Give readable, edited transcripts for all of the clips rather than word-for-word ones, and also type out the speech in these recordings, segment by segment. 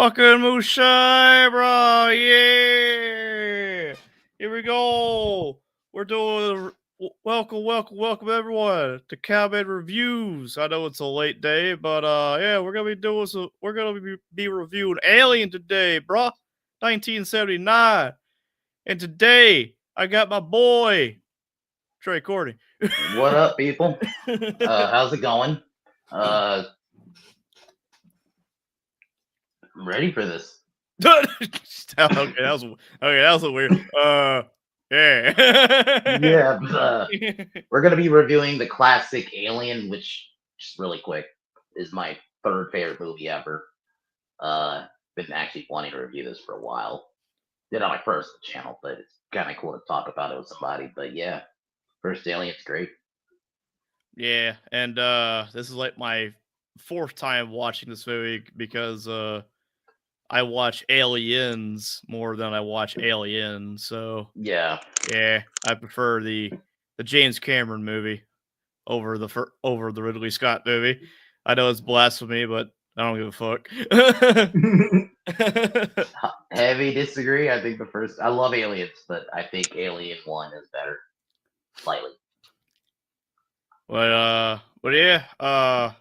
Fucking Mushai, bro. Yeah. Here we go. We're doing welcome everyone to Cowbed Reviews. I know it's a late day, but yeah, we're gonna be reviewing Alien today, bro. 1979. And today I got my boy Trey Courtney. What up, people? How's it going? I'm ready for this. Okay, that was a weird. Yeah. Yeah, we're gonna be reviewing the classic Alien, which, just really quick, is my third favorite movie ever. Been actually wanting to review this for a while. Did on my personal channel, but it's kind of cool to talk about it with somebody. But yeah, first Alien's great. Yeah, and this is like my fourth time watching this movie because I watch Aliens more than I watch Alien. So Yeah, yeah, I prefer the James Cameron movie over the Ridley Scott movie. I know it's blasphemy, but I don't give a fuck. heavy disagree. I think I love Aliens, but I think Alien One is better, slightly. But yeah, I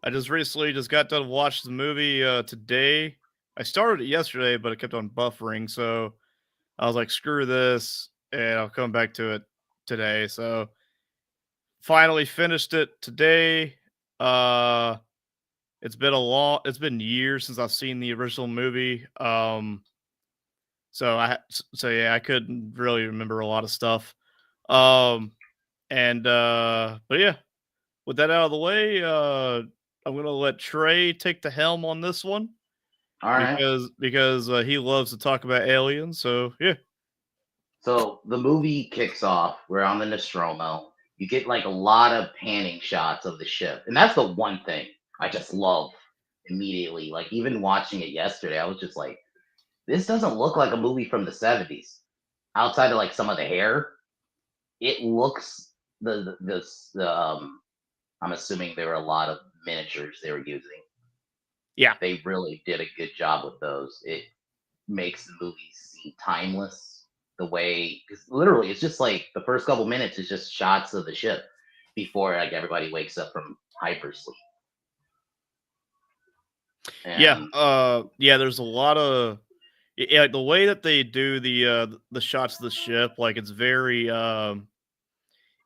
just recently got done watching the movie today. I started it yesterday, but it kept on buffering, so I was like, screw this, and I'll come back to it today. So finally finished it today. Uh it's been years since I've seen the original movie. So yeah, I couldn't really remember a lot of stuff. Um but yeah, with that out of the way, I'm gonna let Trey take the helm on this one All right. because he loves to talk about aliens. So yeah, So the movie kicks off. We're on the Nostromo. You get like a lot of panning shots of the ship, and that's the one thing I just love immediately. Like even watching it yesterday, I was just like, this doesn't look like a movie from the '70s. Outside of like some of the hair, it looks the. I'm assuming there were a lot of miniatures they were using. yeah, They really did a good job with those. It makes the movie seem timeless. The way, because literally, it's just like the first couple minutes is just shots of the ship before like everybody wakes up from hypersleep. yeah, And yeah. There's a lot of yeah, like the way that they do the shots of the ship, like it's very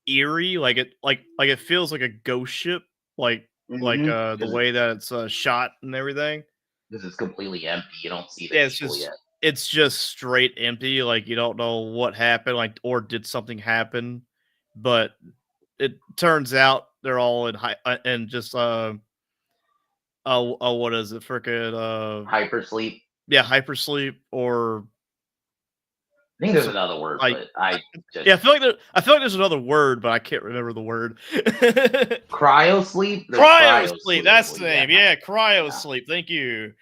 eerie. Like it feels like a ghost ship. The because way that it's shot and everything. it's completely empty, you don't see the Yeah, people yet. it's just straight empty. Like you don't know what happened, like or did something happen, but it turns out they're all in high and just what is it? Freaking Hypersleep. yeah, hypersleep or I think there's some another word, like but I yeah. just I feel like there's another word, but I can't remember the word. cryo sleep. There's Cryo cryo sleep. sleep. That's Well, the yeah, name. Yeah, cryo yeah. sleep. Thank you.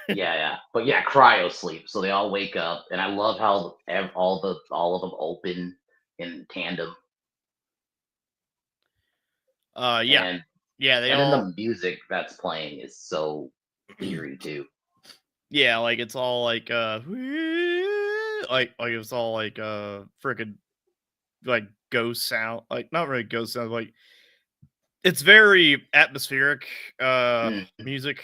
Yeah. But yeah, cryo sleep. So they all wake up, and I love how all of them open in tandem, Yeah, and yeah. They then all the music that's playing is so eerie too. yeah, like it's all like like it's all like freaking like ghost sound, like not really ghost sound, like it's very atmospheric Mm. music.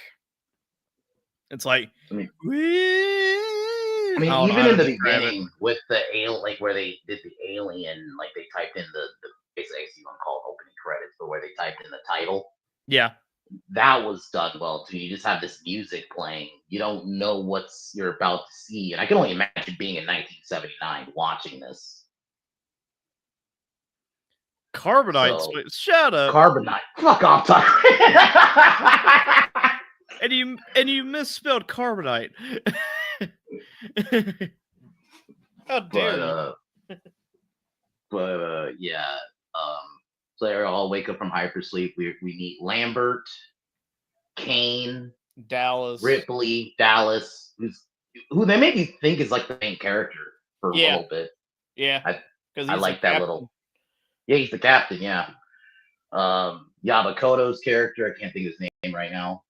It's like I mean, I don't know even how to in the describe it. beginning with the like where they did the alien, like they typed in the basically you want to call it opening credits, but where they typed in the title, Yeah. that was done well too. You just have this music playing. You don't know what's you're about to see, and I can only imagine being in 1979 watching this. Carbonite So Space. Shut up. Carbonite, fuck off, Tyler. And you misspelled carbonite. How dare but you? yeah. So they all wake up from hypersleep. We meet Lambert, Kane, Dallas. Ripley, Dallas, who they make me think is like the main character for a Yeah. little bit. Yeah. I Because I he's a like that captain. little. Yeah, he's the captain. Yeah. Yabakoto's character. I can't think of his name right now.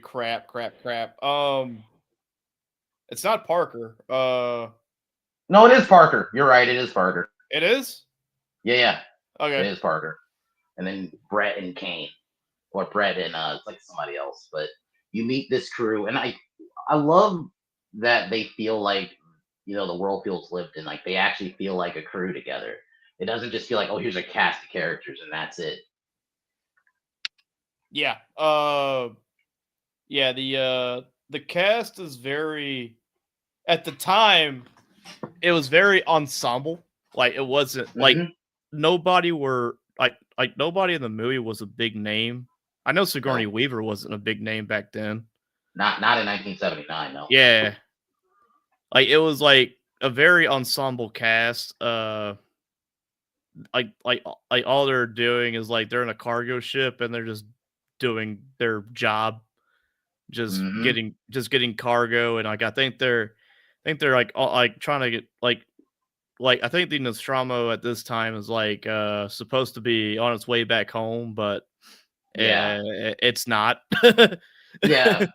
Crap. It's not Parker. No, it is Parker. You're right. It is Parker. It is? Yeah. It Okay. is Parker. And then Brett and Kane, or Brett and it's like somebody else. But you meet this crew, and I love that they feel like the world feels lived in. Like they actually feel like a crew together. It doesn't just feel like, oh, here's a cast of characters and that's it. Yeah. Yeah. The cast is very. At the time, it was very ensemble. Like it wasn't like nobody were like nobody in the movie was a big name. I know Sigourney Weaver wasn't a big name back then. Not in 1979, no. Yeah. Like it was like a very ensemble cast. Like all they're doing is like they're in a cargo ship and they're just doing their job, just getting cargo. And like I think they're like like trying to get like I think the Nostromo at this time is like supposed to be on its way back home, but it's not. Yeah.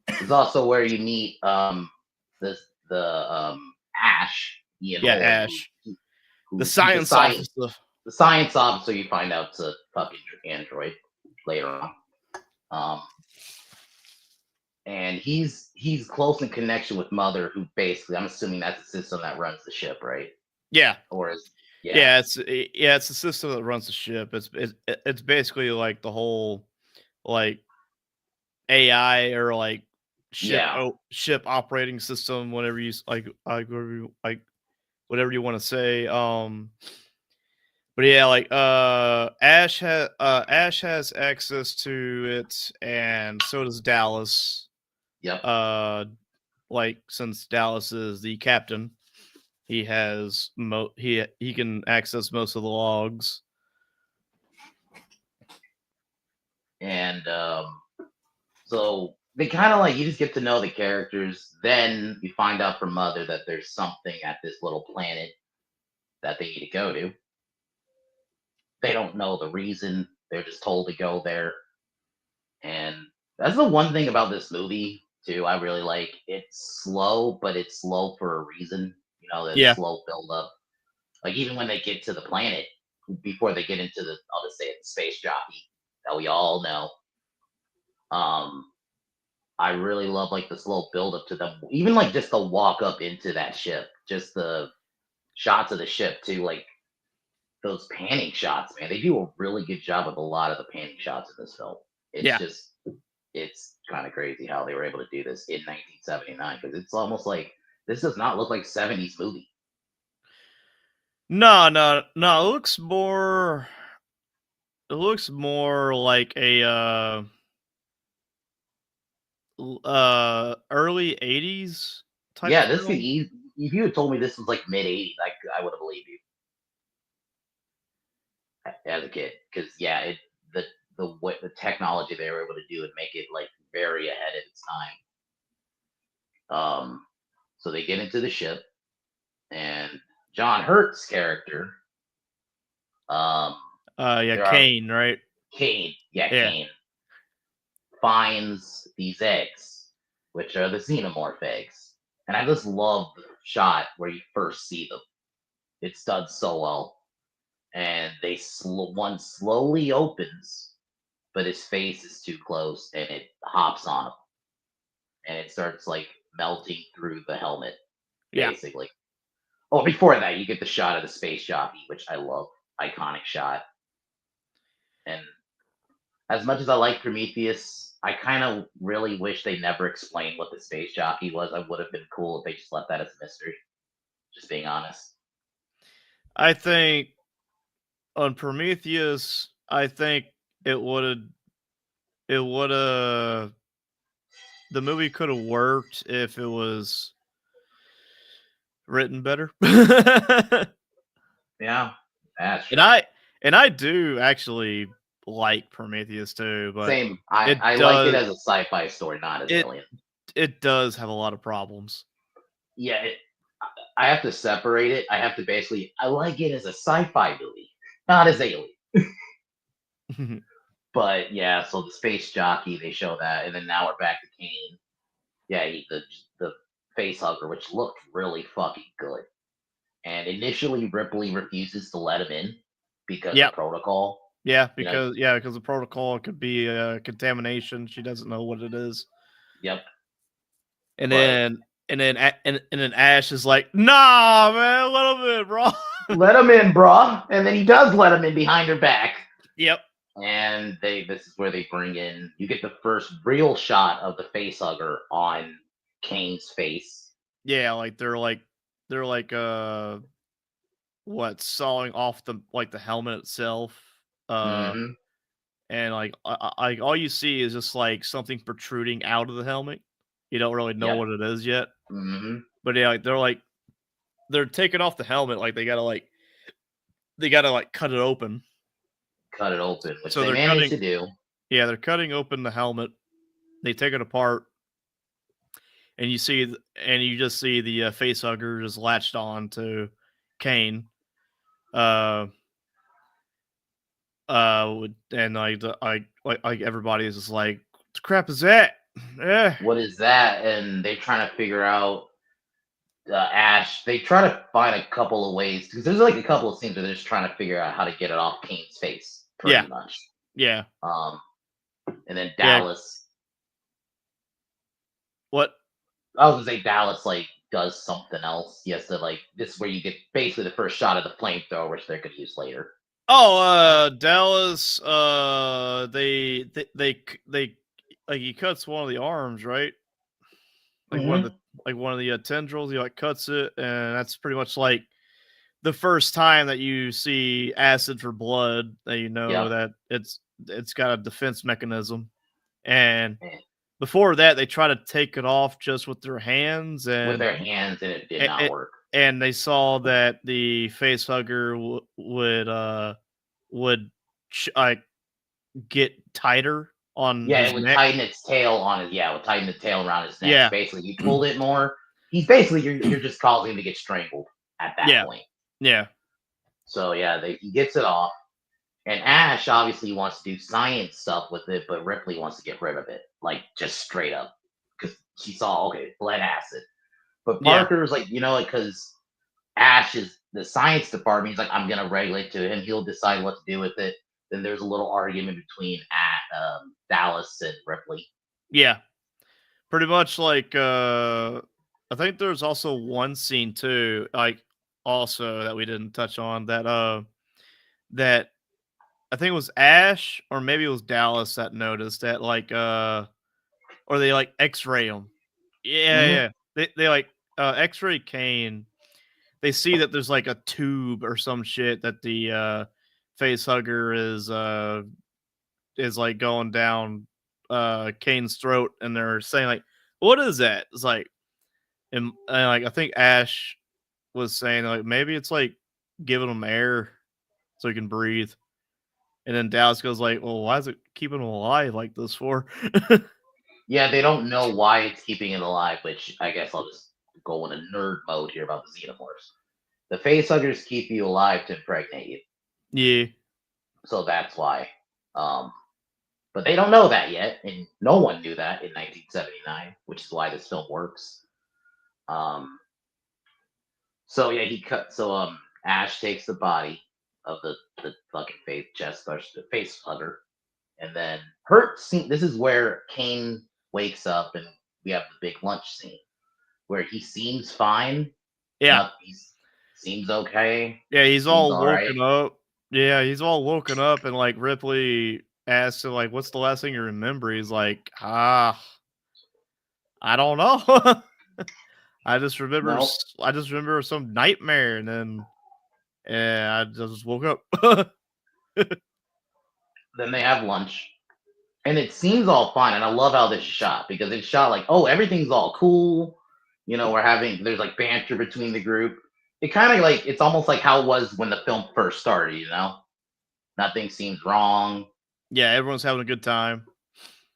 It's also where you meet the Ash. Ash. The science officer. The science officer, you find out, it's a fucking android later on. And he's close in connection with Mother, who basically, I'm assuming that's the system that runs the ship, right? Yeah. Or is it's the system that runs the ship. It's basically like the whole like AI or like ship operating system, whatever you whatever you want to say. But yeah, like Ash has access to it, and so does Dallas. Yep. Like since Dallas is the captain, he has he can access most of the logs. And so they kind of like, you just get to know the characters. Then you find out from Mother that there's something at this little planet that they need to go to. They don't know the reason. They're just told to go there. And that's the one thing about this movie too. I really like. It's slow, but it's slow for a reason. The slow build up. Like even when they get to the planet, before they get into I'll just say it, the space jockey that we all know. I really love like the slow build up to them. Even like just the walk up into that ship, just the shots of the ship too, like those panning shots, man. They do a really good job with a lot of the panning shots in this film. It's kind of crazy how they were able to do this in 1979, because it's almost like this does not look like 70s movie. No. It looks more like a early 80s type. Yeah, this could if you had told me this was like mid 80s, I would have believed you as a kid, because the technology they were able to do and make it like very ahead of its time. So they get into the ship, and John Hurt's character, Kane, right? Kane, Kane finds these eggs, which are the xenomorph eggs, and I just love the shot where you first see them. It's done so well, and one slowly opens, but his face is too close, and it hops on him, and it starts like melting through the helmet, basically. Oh, before that, you get the shot of the space jockey, which I love. Iconic shot. And as much as I like Prometheus, I kind of really wish they never explained what the space jockey was. I would have been cool if they just left that as a mystery. Just being honest. I think on Prometheus, I think the movie could have worked if it was written better. Yeah. And I do actually like Prometheus too, but same. I like it as a sci-fi story, not as Alien. It does have a lot of problems. Yeah, I have to separate it. I have to basically, I like it as a sci-fi movie, not as Alien. But yeah, so the space jockey, they show that, and then now we're back to Kane. Yeah, the face hugger, which looked really fucking good. And initially, Ripley refuses to let him in because of Yep. protocol. Yeah, You know, because the protocol could be contamination. She doesn't know what it is. yep. And But then Ash is like, "Nah, man, let him in, bro." let him in, bruh. And then he does let him in behind her back. Yep. And this is where they bring in, you get the first real shot of the face hugger on Kane's face. Yeah, they're like what, sawing off the helmet itself. Hmm. And like all you see is just like something protruding out of the helmet. You don't really know Yep. what it is yet. Hmm. But yeah, they're taking off the helmet, like they gotta like cut it open. Cut it open, which So they they're managed cutting to do. Yeah, they're cutting open the helmet. They take it apart, and you just see the face hugger just latched on to Kane. Uh, and like everybody is just like, "What the crap is that?" Eh. What is that? And they're trying to figure out Ash. They try to find a couple of ways because there's like a couple of scenes where they're just trying to figure out how to get it off Kane's face, Yeah, pretty much. yeah, Um, and then yeah. Dallas. What? I was gonna say Dallas like does something else. Yes, to like this is where you get basically the first shot of the flamethrower, which they're gonna use later. Oh, Dallas. They like he cuts one of the arms, right? Like Mm-hmm. one of the tendrils. He like cuts it, and that's pretty much like the first time that you see acid for blood. That you know Yep. that it's got a defense mechanism. And And before that, they try to take it off just with their hands, with their hands, and it did not it work. and they saw that the face hugger would like get tighter on Yeah, his it would neck. tighten its tail on it. Yeah, it would tighten the tail around his neck. Yeah, Basically, you pulled it more. He's basically you're just causing him to get strangled at that yeah, point. yeah, So yeah, he gets it off, and Ash obviously wants to do science stuff with it, but Ripley wants to get rid of it, like just straight up, because she saw okay, lead acid. But yeah, Parker's like, like because Ash is the science department. He's like, I'm gonna regulate to him. He'll decide what to do with it. Then there's a little argument between Dallas and Ripley. yeah. Pretty much like I think there's also one scene too, like also that we didn't touch on that I think it was Ash or maybe it was Dallas that noticed that like or they like X-ray him. Yeah, Hmm. yeah. They like X-ray Kane. They see that there's like a tube or some shit that the face hugger is like going down Kane's throat, and they're saying like, "What is that?" It's like, and like I think Ash was saying like maybe it's like giving him air so he can breathe, and then Dallas goes like, "Well, why is it keeping him alive like this for?" Yeah, they don't know why it's keeping it alive, which I guess I'll just go in a nerd mode here about the xenomorphs. The facehuggers keep you alive to impregnate you, Yeah, so that's why. Um, but they don't know that yet, and no one knew that in 1979, which is why this film works. Um, so yeah, he cut. So Ash takes the body of the fucking face chest or the face hugger, and then her scene. This is where Kane wakes up, and we have the big lunch scene where he seems fine. yeah, Not he seems okay. yeah. He's Seems all all right. woken up. Yeah, he's all woken up, and like Ripley asks him like, "What's the last thing you remember?" He's like, I don't know." No, I just remember some nightmare, and then I just woke up. then they have lunch, and it seems all fine. And I love how this is shot because it's shot like, oh, everything's all cool. There's like banter between the group. It kind of like it's almost like how it was when the film first started. Nothing seems wrong. Yeah, everyone's having a good time.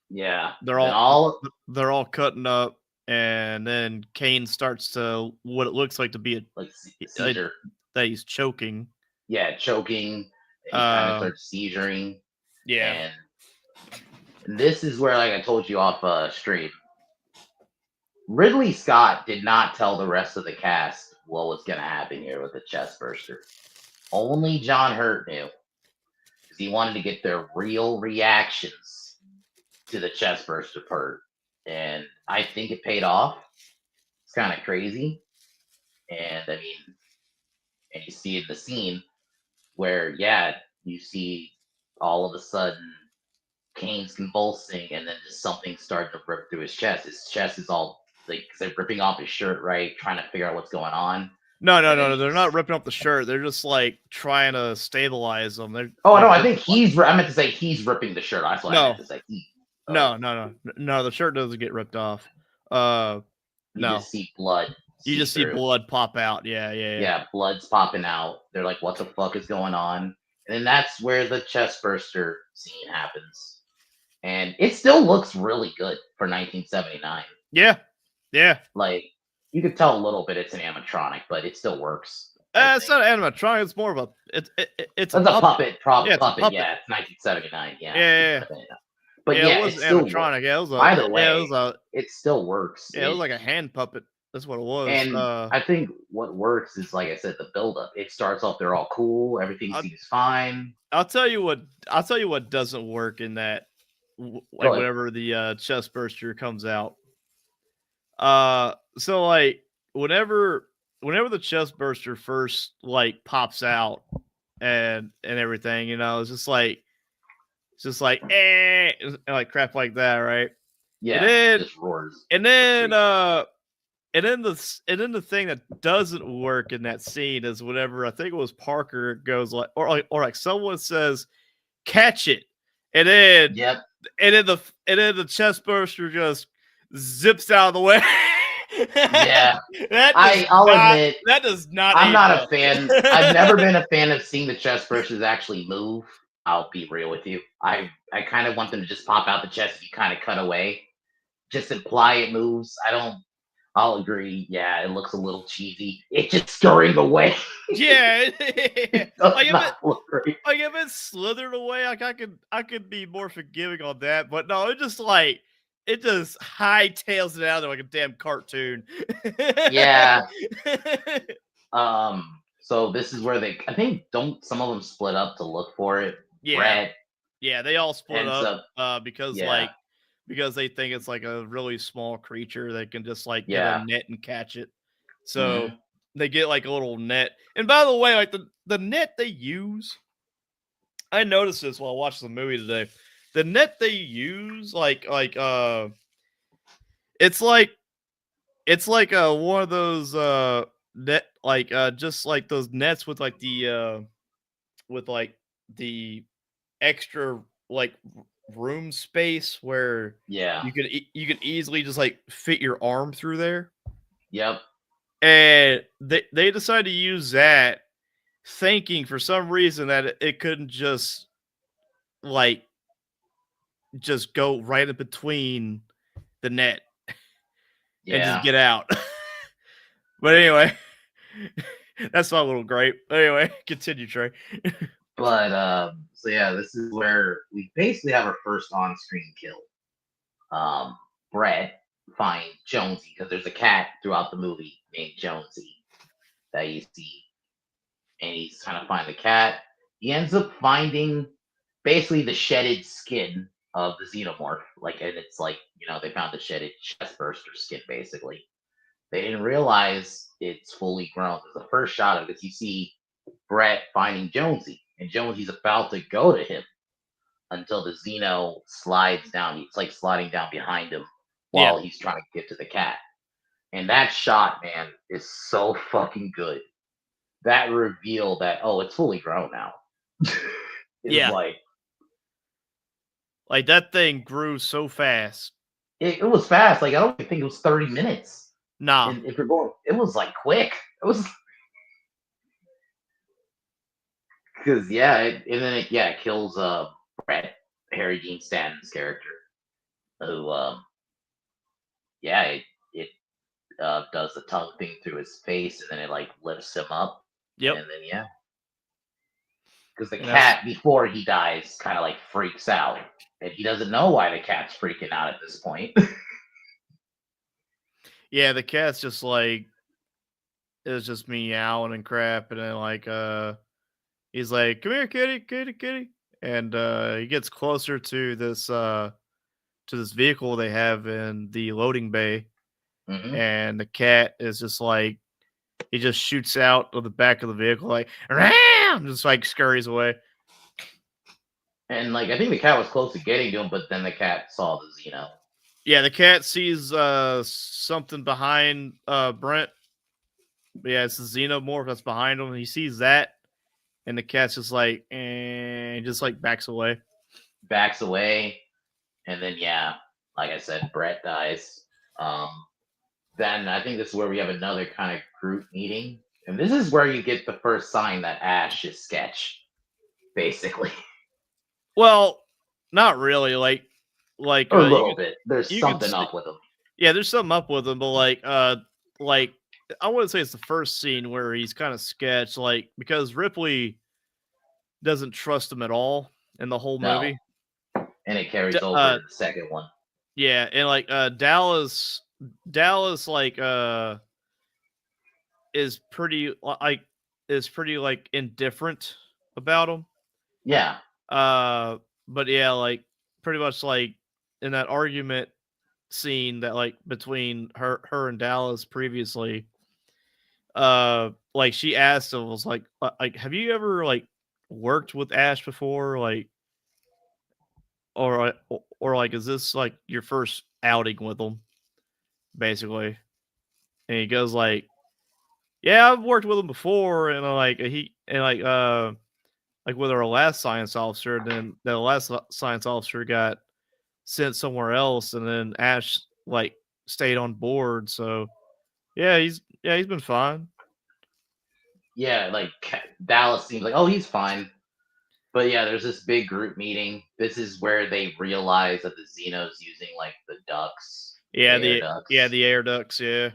Yeah. They're Then all all they're all cutting up, and then Kane starts to what it looks like to be like a seizure. that he's choking. Yeah, choking. He kind of Um, starts seizuring, yeah, and And this is where, like I told you off stream, Ridley Scott did not tell the rest of the cast what was going to happen here with the chest burster. Only John Hurt knew, because he wanted to get their real reactions to the chest burster part. And I think it paid off. It's kind of crazy. And I mean, and you see in the scene where, yeah, you see all of a sudden Kane's convulsing, and then just something starting to rip through his chest. His chest is all like they're ripping off his shirt, right? Trying to figure out what's going on. No. They're not ripping off the shirt. They're just like trying to stabilize them. They're, oh like, no, I think he's. I meant to say he's ripping the shirt. That's what I meant to say. No. The shirt doesn't get ripped off. No. You just see blood. You just see blood pop out. Yeah. Yeah, blood's popping out. They're like, "What the fuck is going on?" And then that's where the chest burster scene happens. And it still looks really good for 1979. Yeah. Like you could tell a little bit it's an animatronic, but it still works. It's not an animatronic. It's more of a it's a puppet. Puppet. It's a puppet. Yeah, it's 1979. Yeah. But yeah, yeah, it was an animatronic. Yeah, it was either way. Yeah, it still works. Yeah, it was like a hand puppet. That's what it was. And I think what works is, like I said, the buildup. It starts off, they're all cool, everything seems fine. I'll tell you what doesn't work in that, like whenever the chest burster comes out. So like whenever the chest burster first like pops out and everything, you know, it's just like like crap like that, right? Yeah, and then, it just roars. And then the thing that doesn't work in that scene is whenever I think it was Parker goes like or someone says catch it, and then the chest burster just zips out of the way. Yeah, I'll admit that does not. I'm not a fan. I've never been a fan of seeing the chest bursters actually move. I'll be real with you. I kind of want them to just pop out the chest if you kind of cut away. Just imply it moves. I'll agree. Yeah, it looks a little cheesy. It's just scurrying away. Yeah. Like if it slithered away, like I could be more forgiving on that. But no, it just hightails it out there like a damn cartoon. Yeah. So this is where I think some of them split up to look for it. Yeah. Brett yeah, they all split up because they think it's like a really small creature that can just like get a net and catch it. So they get like a little net. And by the way, like the net they use, I noticed this while watching the movie today. The net they use, it's like one of those net, just like those nets with like the extra like room space where you could easily just like fit your arm through there. Yep. And they decided to use that, thinking for some reason that it couldn't just go right in between the net and just get out. But anyway, that's my little gripe. Anyway, continue, Trey. But so yeah, this is where we basically have our first on-screen kill. Brett finds Jonesy, because there's a cat throughout the movie named Jonesy that you see, and he's trying to find the cat. He ends up finding basically the shedded skin of the xenomorph, and it's like, you know, they found the shedded chest burster skin. Basically, they didn't realize it's fully grown. There's the first shot of it. You see Brett finding Jonesy, and Jonesy's about to go to him until the Xeno slides down. It's like sliding down behind him while he's trying to get to the cat. And that shot, man, is so fucking good. That reveal that, oh, it's fully grown now. Like that thing grew so fast. It was fast. Like, I don't think it was 30 minutes. Nah. And if you're going, it was like quick. It was because it kills Brett, Harry Dean Stanton's character, who it does the tongue thing through his face, and then it like lifts him up. Yep. And then because the cat before he dies kind of like freaks out and he doesn't know why the cat's freaking out at this point. Yeah, the cat's just like it was just meowing and crap, and then he's like, "Come here, kitty, kitty, kitty," and he gets closer to this vehicle they have in the loading bay, Hmm. and the cat is just like he just shoots out of the back of the vehicle like, "Ram!" Just like scurries away. And like I think the cat was close to getting to him, but then the cat saw the Xeno. Yeah, the cat sees something behind Brent. But yeah, it's the xenomorph that's behind him. He sees that, and the cat's just like, and just like backs away. Backs away, and then yeah, like I said, Brett dies. Um, then I think this is where we have another kind of group meeting, and this is where you get the first sign that Ash is sketch, basically, Well, not really. Like or a you little could bit. There's you could something see, up with him. yeah, there's something up with him, but like I wouldn't say it's the first scene where he's kind of sketch, like because Ripley doesn't trust him at all in the whole No, movie. and it carries D- over Uh, to the second one. yeah, and like Dallas is pretty like indifferent about him. Yeah, Uh, but yeah, like pretty much like in that argument scene that like between her and Dallas previously, like she asked him was like have you ever like worked with Ash before, like or like is this like your first outing with him basically? And he goes like, yeah, I've worked with him before, and like with our last science officer, and then the last science officer got sent somewhere else, and then Ash like stayed on board. So he's been fine. yeah, like Dallas seems like, oh, he's fine. But yeah, there's this big group meeting. This is where they realize that the Xeno's using like the ducts, the air ducts. The air ducts, yeah,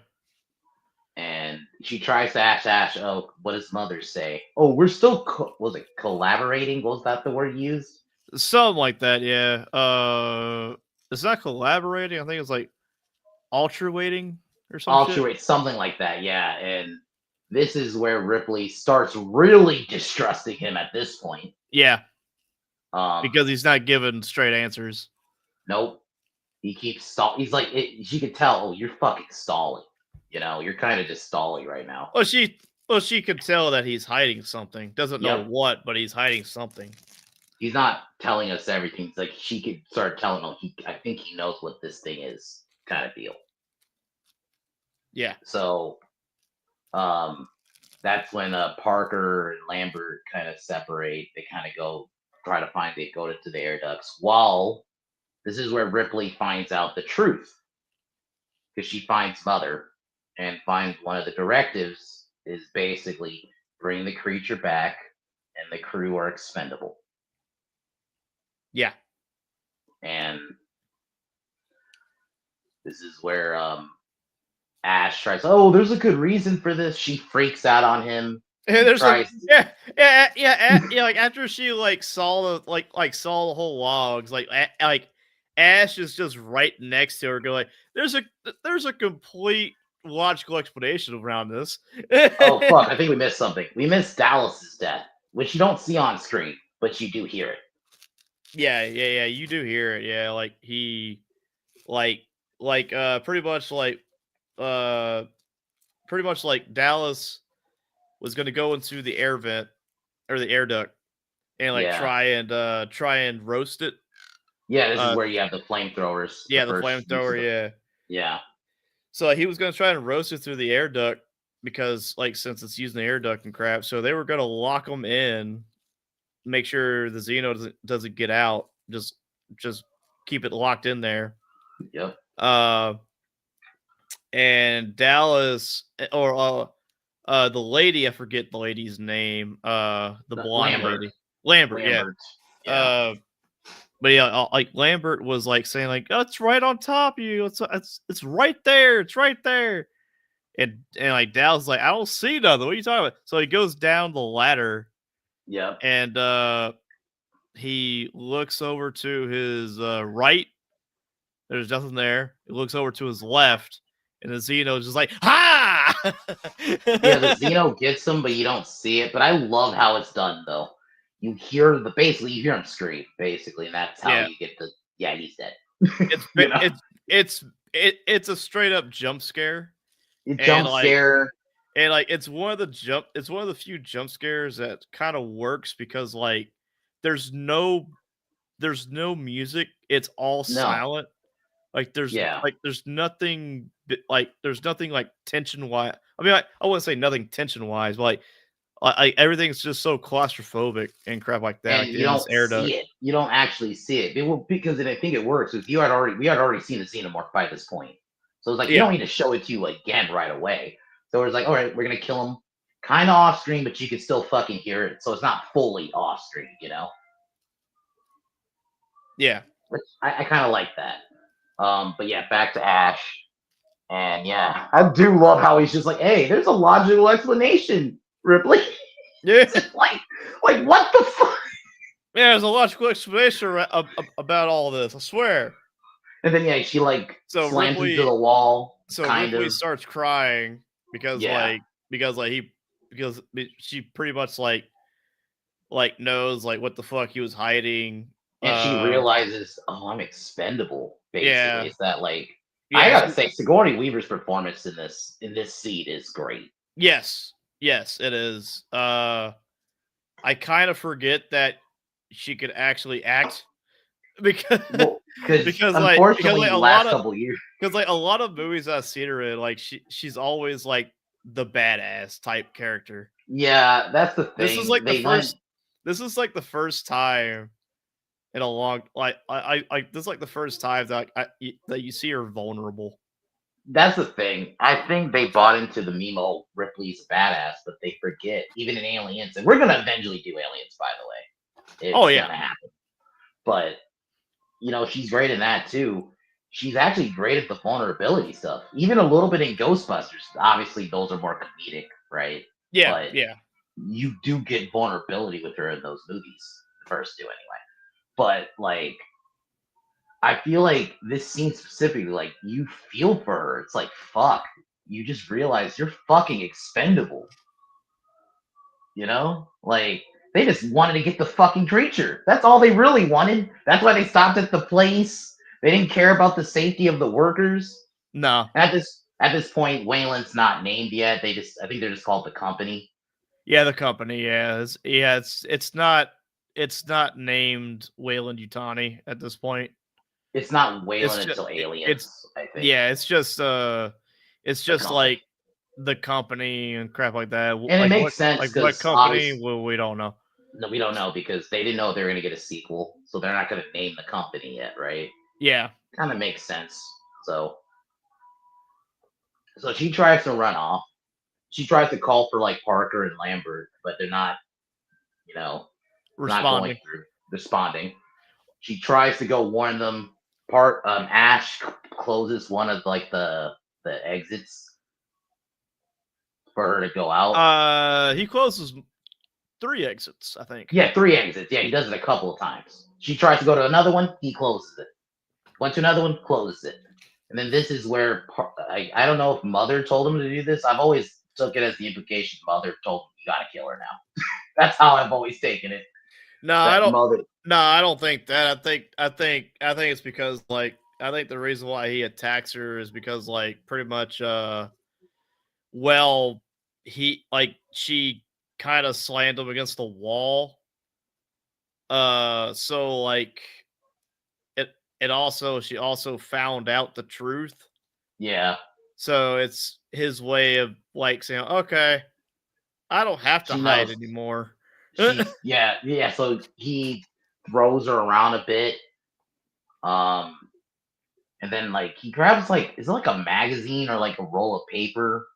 And she tries to ask Ash, "Oh, what does Mother say? Oh, we're still was it collaborating? Was that the word used? something like that, yeah. It's not collaborating. I think it's like altruating or some shit. Altruate, something like that." Yeah, and this is where Ripley starts really distrusting him at this point. Yeah, Um, because he's not giving straight answers. nope, he keeps stall. He's like, she could tell. Oh, you're fucking stalling. You're kind of just stalling right now. Well, she could tell that he's hiding something. Doesn't know Yep. what, but he's hiding something. He's not telling us everything. It's like she could start telling him. I think he knows what this thing is, kind of deal. Yeah. So, that's when Parker and Lambert kind of separate. They kind of go go to the air ducts. While this is where Ripley finds out the truth because she finds Mother and finds one of the directives is basically bring the creature back and the crew are expendable. Yeah. And this is where Ash tries. Oh, there's a good reason for this. She freaks out on him. There's tries. yeah. Like after she like saw the whole logs, like Ash is just right next to her. Go like, there's a complete logical explanation around this. Oh fuck! I think we missed something. We missed Dallas's death, which you don't see on screen, but you do hear it. Yeah. You do hear it. Yeah, like he, pretty much like Dallas was going to go into the air vent or the air duct and like Yeah. try and roast it. Yeah, this is where you have the flamethrowers. Yeah, the first flamethrower. use of- Yeah. Yeah. So he was going to try and roast it through the air duct because, like, since it's using the air duct and crap, so they were going to lock them in, make sure the Xeno doesn't get out. Just keep it locked in there. Yep. And Dallas or the lady, I forget the lady's name. The blonde lady, Lambert. Yeah. But yeah, like Lambert was like saying like, "Oh, it's right on top of you. It's right there. It's right there." And like Dallas like, "I don't see nothing. What are you talking about?" So he goes down the ladder. Yep. And he looks over to his right. There's nothing there. He looks over to his left, and the Xeno's just like, ha! Yeah, the Xeno gets him, but you don't see it. But I love how it's done, though. You hear basically you hear him scream, basically, and that's how Yeah. you get the he's dead. It's You know? it's a straight up jump scare. Jump scare. And like it's one of the few jump scares that kind of works because like there's no music. It's all No. silent. Like there's nothing like tension wise. I mean, I wouldn't say nothing tension wise, but like everything's just so claustrophobic and crap like that. And like, you don't see it. You don't actually see it. Because I think it works. Because we had already seen the Xenomorph by this point. So it's like you don't need to show it to you again right away. So it's like, all right, we're gonna kill him kind of off screen, but you can still fucking hear it. So it's not fully off screen, you know? Yeah. Which I kind of like that. But yeah, back to Ash. And yeah, I do love how he's just like, hey, there's a logical explanation, Ripley. Yeah. like what the fuck? Yeah, there's a logical explanation about all this, I swear. And then she slams into the wall. So Ripley starts crying because she pretty much like knows like what the fuck he was hiding. And she realizes, oh, I'm expendable. Basically, yeah. It's that I gotta say, Sigourney Weaver's performance in this scene is great. Yes, it is. I kind of forget that she could actually act because unfortunately a last lot of couple years, because like a lot of movies I've seen her in, like she's always like the badass type character. Yeah, that's the thing. This is like the first time in a long this is like the first time that that you see her vulnerable. That's the thing. I think they bought into the Mimo Ripley's badass, but they forget even in Aliens, and we're gonna eventually do Aliens, by the way. It's gonna happen. But she's great in that too. She's actually great at the vulnerability stuff. Even a little bit in Ghostbusters. Obviously, those are more comedic, right? Yeah, but you do get vulnerability with her in those movies. The first two, anyway. But I feel like this scene specifically, you feel for her. It's like, fuck. You just realize you're fucking expendable. They just wanted to get the fucking creature. That's all they really wanted. That's why they stopped at the place. They didn't care about the safety of the workers. No. At this point, Weyland's not named yet. I think they're just called the company. Yeah, the company. Yeah, it's not named Weyland-Yutani at this point. It's not Weyland until Aliens. I think. Yeah, it's just like the company and crap like that. And it makes sense. Like what company? Well, we don't know. No, we don't know because they didn't know they were going to get a sequel, so they're not going to name the company yet, right? Yeah, kind of makes sense. So she tries to run off. She tries to call for Parker and Lambert, but they're not, responding. She tries to go warn them. Ash closes one of the exits for her to go out. He closes 3 exits, I think. Yeah, 3 exits. Yeah, he does it a couple of times. She tries to go to another one, he closes it. Went to another one, closes it. And then this is where I don't know if Mother told him to do this. I've always took it as the implication Mother told him, you gotta kill her now. That's how I've always taken it. No, I don't think that. I think it's because I think the reason why he attacks her is because pretty much she kind of slammed him against the wall. So she also found out the truth. Yeah. So it's his way of saying, okay, I don't have to hide anymore. Yeah. So he throws her around a bit. And then he grabs is it a magazine or a roll of paper?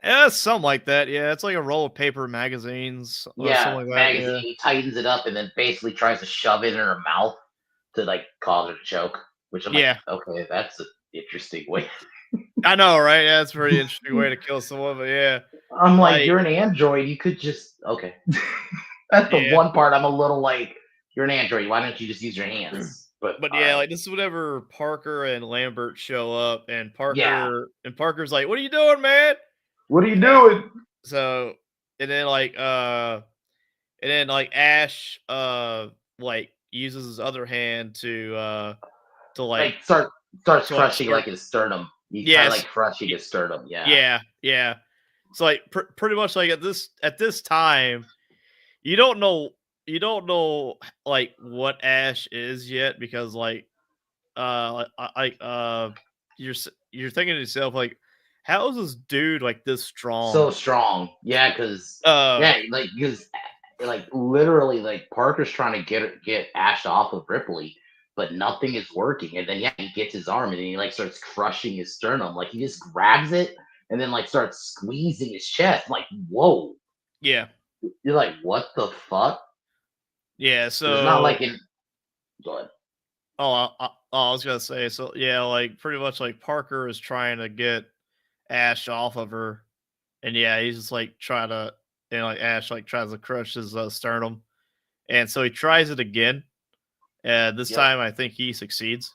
Yeah, something like that. Yeah, it's like a roll of paper magazines. Yeah, magazine. He tightens it up and then basically tries to shove it in her mouth to cause her to choke. Which I'm okay, that's an interesting way. I know, right? Yeah, that's a pretty interesting way to kill someone, but yeah. I'm you're an android. You could just okay. That's the one part I'm a little you're an android. Why don't you just use your hands? But But all yeah, right, like this is whenever Parker and Lambert show up, and yeah. Parker's like, "What are you doing, man?" What are you And doing? so and then Ash like uses his other hand to like Like starts to like crushing start like his sternum. He's kind of yes like crushing y- his sternum. Yeah. yeah. So like pretty much like at this time you don't know like what Ash is yet because you're thinking to yourself like, how is this dude like this strong? So strong. Yeah, because Uh, yeah, like literally like Parker's trying to get Ash off of Ripley, but nothing is working. And then yeah, he gets his arm and then he like starts crushing his sternum. Like he just grabs it and then like starts squeezing his chest. Like, whoa. yeah, You're like, what the fuck? yeah. Because it's not So like in go ahead. I was gonna say so. Yeah, like pretty much like Parker is trying to get Ash off of her, and yeah, he's just like trying to, and like Ash like tries to crush his sternum, and so he tries it again. And this Yep. time I think he succeeds,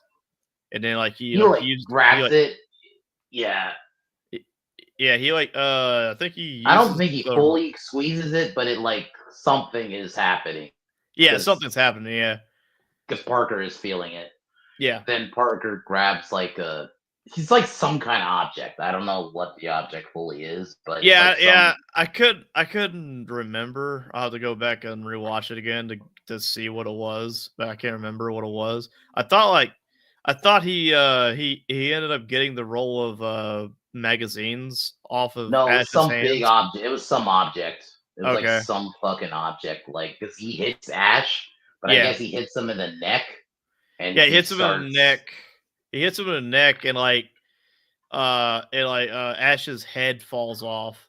and then He like he grabs like it. Yeah. yeah he like I think he I don't uses think he the fully squeezes it, but it like something is happening yeah because something's happening. Yeah, Parker is feeling it. yeah. Then Parker grabs like a he's like some kind of object. I don't know what the object fully is, but it's Yeah, like yeah. some I couldn't remember. I'll have to go back and rewatch it again to see what it was, but I can't remember what it was. I thought he ended up getting the roll of magazines off of no, it was Ash's some big hands. object. It was some object. It was like Okay. some fucking object. Like because he hits Ash, but I Yeah. guess he hits him in the neck, and Yeah, he he hits him in the starts neck. He hits him in the neck and Ash's head falls off.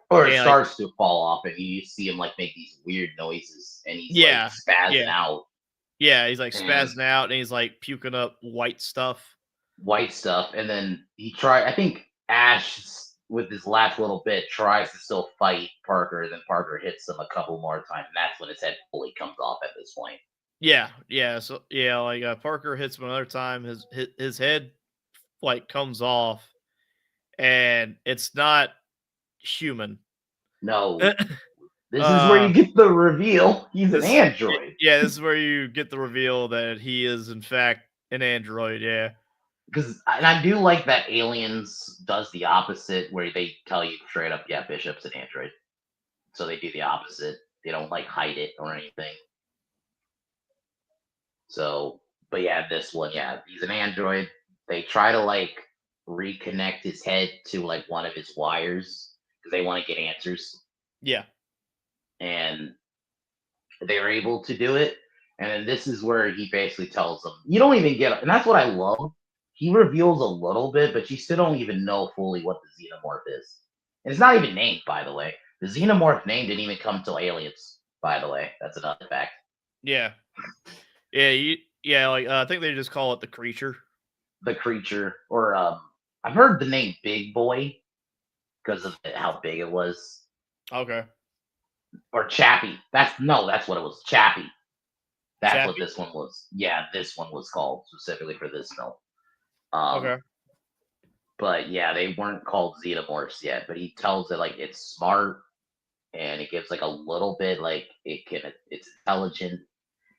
or it And like starts to fall off, and you see him like make these weird noises, and he's like yeah. spazzing Yeah. out Yeah, he's like and spazzing out and he's like puking up white stuff. white stuff, and then he try. I think Ash with his last little bit tries to still fight Parker, then Parker hits him a couple more times, and that's when his head fully comes off at this point. Yeah, yeah. So yeah, like Parker hits him another time. His head like comes off, and it's not human. No, this is where uh, you get the reveal. He's an this android. yeah, this is where you get the reveal that he is in fact an android. Yeah, Because and I do like that Aliens does the opposite, where they tell you straight up, yeah, Bishop's an android. So they do the opposite. They don't like hide it or anything. So, but yeah, this one, yeah, he's an android. They try to like reconnect his head to like one of his wires because they want to get answers, yeah, and they were able to do it. And then this is where he basically tells them, "You don't even get," and that's what I love. He reveals a little bit, but you still don't even know fully what the xenomorph is. And it's not even named, by the way. The xenomorph name didn't even come till Aliens, by the way. That's another fact. yeah, yeah. Yeah, like I think they just call it the creature. The creature, or I've heard the name Big Boy because of how big it was, Okay, or Chappie. That's what it was. Chappie. That's what Chappie. this one was. Yeah, this one was called specifically for this film. Um, Okay, but yeah, they weren't called xenomorphs yet. But he tells it like it's smart and it gives like a little bit like it's intelligent.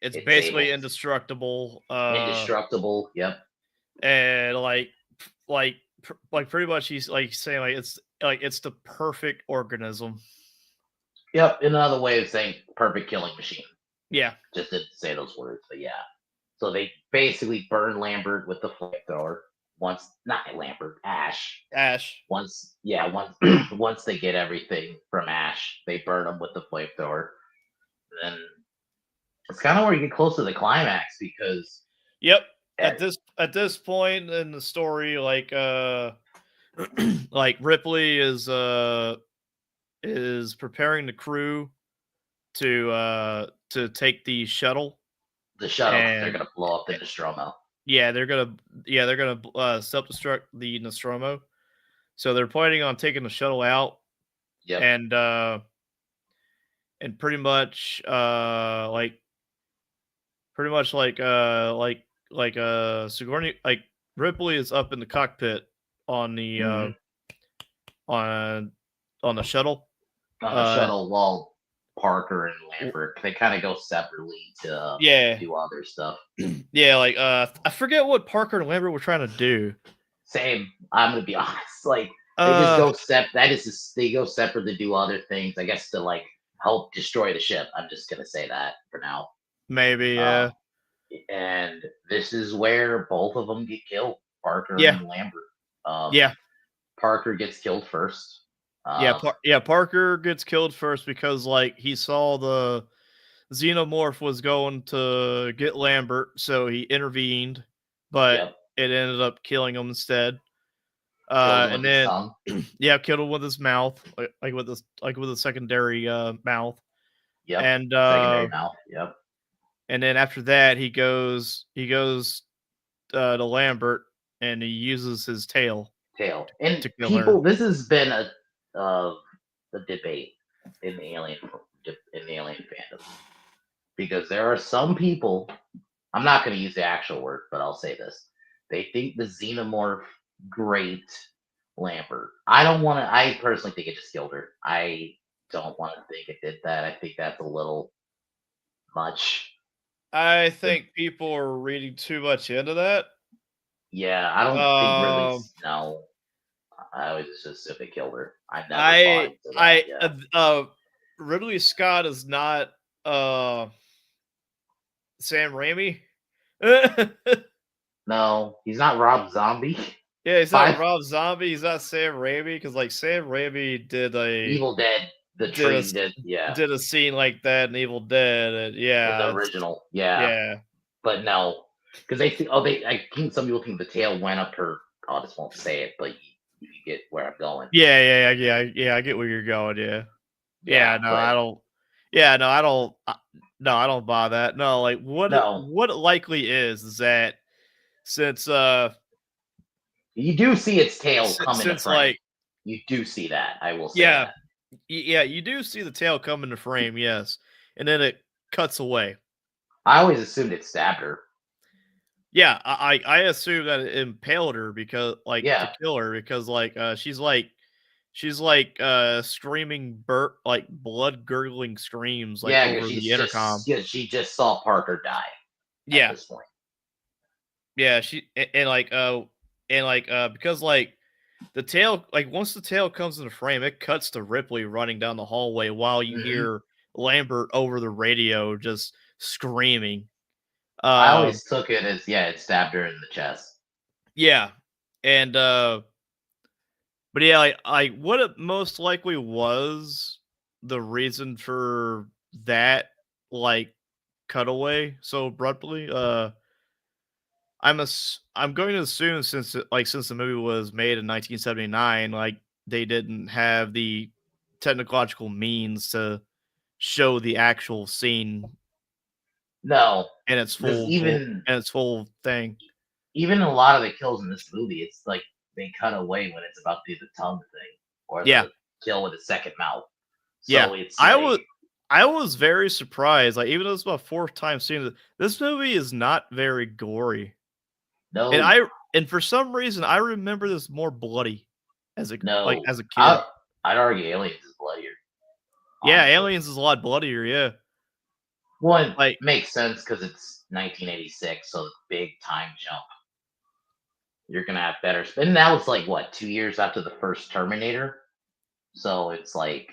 it's It's basically able indestructible. indestructible. Yep. And like pretty much he's like saying like it's the perfect organism. Yep. Another way of saying perfect killing machine. Yeah, Just didn't say those words, but yeah. So they basically burn Lambert with the flamethrower. Once, not Lambert, Ash. Ash. Once once they get everything from Ash, they burn him with the flamethrower. Then it's kind of where you get close to the climax because Yep. at, At this point in the story, like Ripley is preparing the crew to take the shuttle, the shuttle, they're and gonna blow up the Nostromo. yeah, they're gonna self destruct the Nostromo. So they're planning on taking the shuttle out, Yep. and and pretty much like pretty much Sigourney, like Ripley is up in the cockpit on the Hmm. on on the shuttle. On the Uh, shuttle, while Parker and w- Lambert, they kind of go separately to yeah, do other stuff. yeah. I forget what Parker and Lambert were trying to do. Same. I'm gonna be honest. Like they just Uh, go That is just, they go separate to do other things. I guess to like help destroy the ship. I'm just gonna say that for now. maybe. Um, and this is where both of them get killed, Parker Yeah, and Lambert. Um, yeah, Parker gets killed first. yeah. Um, Parker gets killed first because like he saw the Xenomorph was going to get Lambert, so he intervened, but yep, it ended up killing him instead. killed him And with his then tongue. yeah, killed him with his mouth, like with a secondary mouth. Yep, And secondary mouth. Yep, and then after that he goes to Lambert and he uses his tail tail. And to kill her. people, this has been a debate in the alien fandom, because there are some people. I'm not going to use the actual word, but I'll say this: they think the xenomorph great Lambert. I don't want to. I personally think it just killed her. I don't want to think it did that. I think that's a little much. I The, think people are reading too much into that. yeah, I don't think Ridley. Um, No, I always just assume it killed her. I never bought I into that. I Yeah. Ridley Scott is not uh Sam Raimi. Yeah, No, he's not Rob Zombie. he's not Five Rob Zombie. He's not Sam Raimi because like Sam Raimi Evil Dead. The did a tree did. Yeah, did a scene like that in Evil Dead, and in the yeah, original. Yeah, yeah, but no, because they think. Oh, they. I think some people think the tail went up her. I just won't say it, but you get where I'm going. yeah. I get where you're going. Yeah, Yeah, yeah. No, but I don't. Yeah, no, I don't. No, I don't buy that. No, like no, what it likely is that since you do see its tail come into since frame. like You do see that. I will say yeah, that. yeah, you do see the tail come into frame, yes, and then it cuts away. I always assumed it stabbed her. Yeah, I assume that it impaled her because to Yeah, kill her because she's screaming like blood gurgling screams like yeah, because over the intercom. she just saw Parker die at Yeah, this point. yeah, because like the tail like once the tail comes into frame, it cuts to Ripley running down the hallway while you Hmm. hear Lambert over the radio just screaming. I Um always took it as, yeah, it stabbed her in the chest. yeah. And but yeah, like what it most likely was the reason for that like cutaway so abruptly. I'm going to assume since the movie was made in 1979, like they didn't have the technological means to show the actual scene No, in its because full thing. even a lot of the kills in this movie, it's like they cut away when it's about to do the tongue thing or Yeah, the kill with the second mouth. yeah. So it's I like was I was very surprised. Like even though it's my fourth time seeing it, this movie is not very gory. And no, I and for some reason I remember this more bloody no. as a kid. I'd argue Aliens is bloodier, Yeah, honestly. Aliens is a lot bloodier. Yeah, One like makes sense because it's 1986, so big time jump. You're gonna have better. And that was like what, 2 years after the first Terminator, so it's like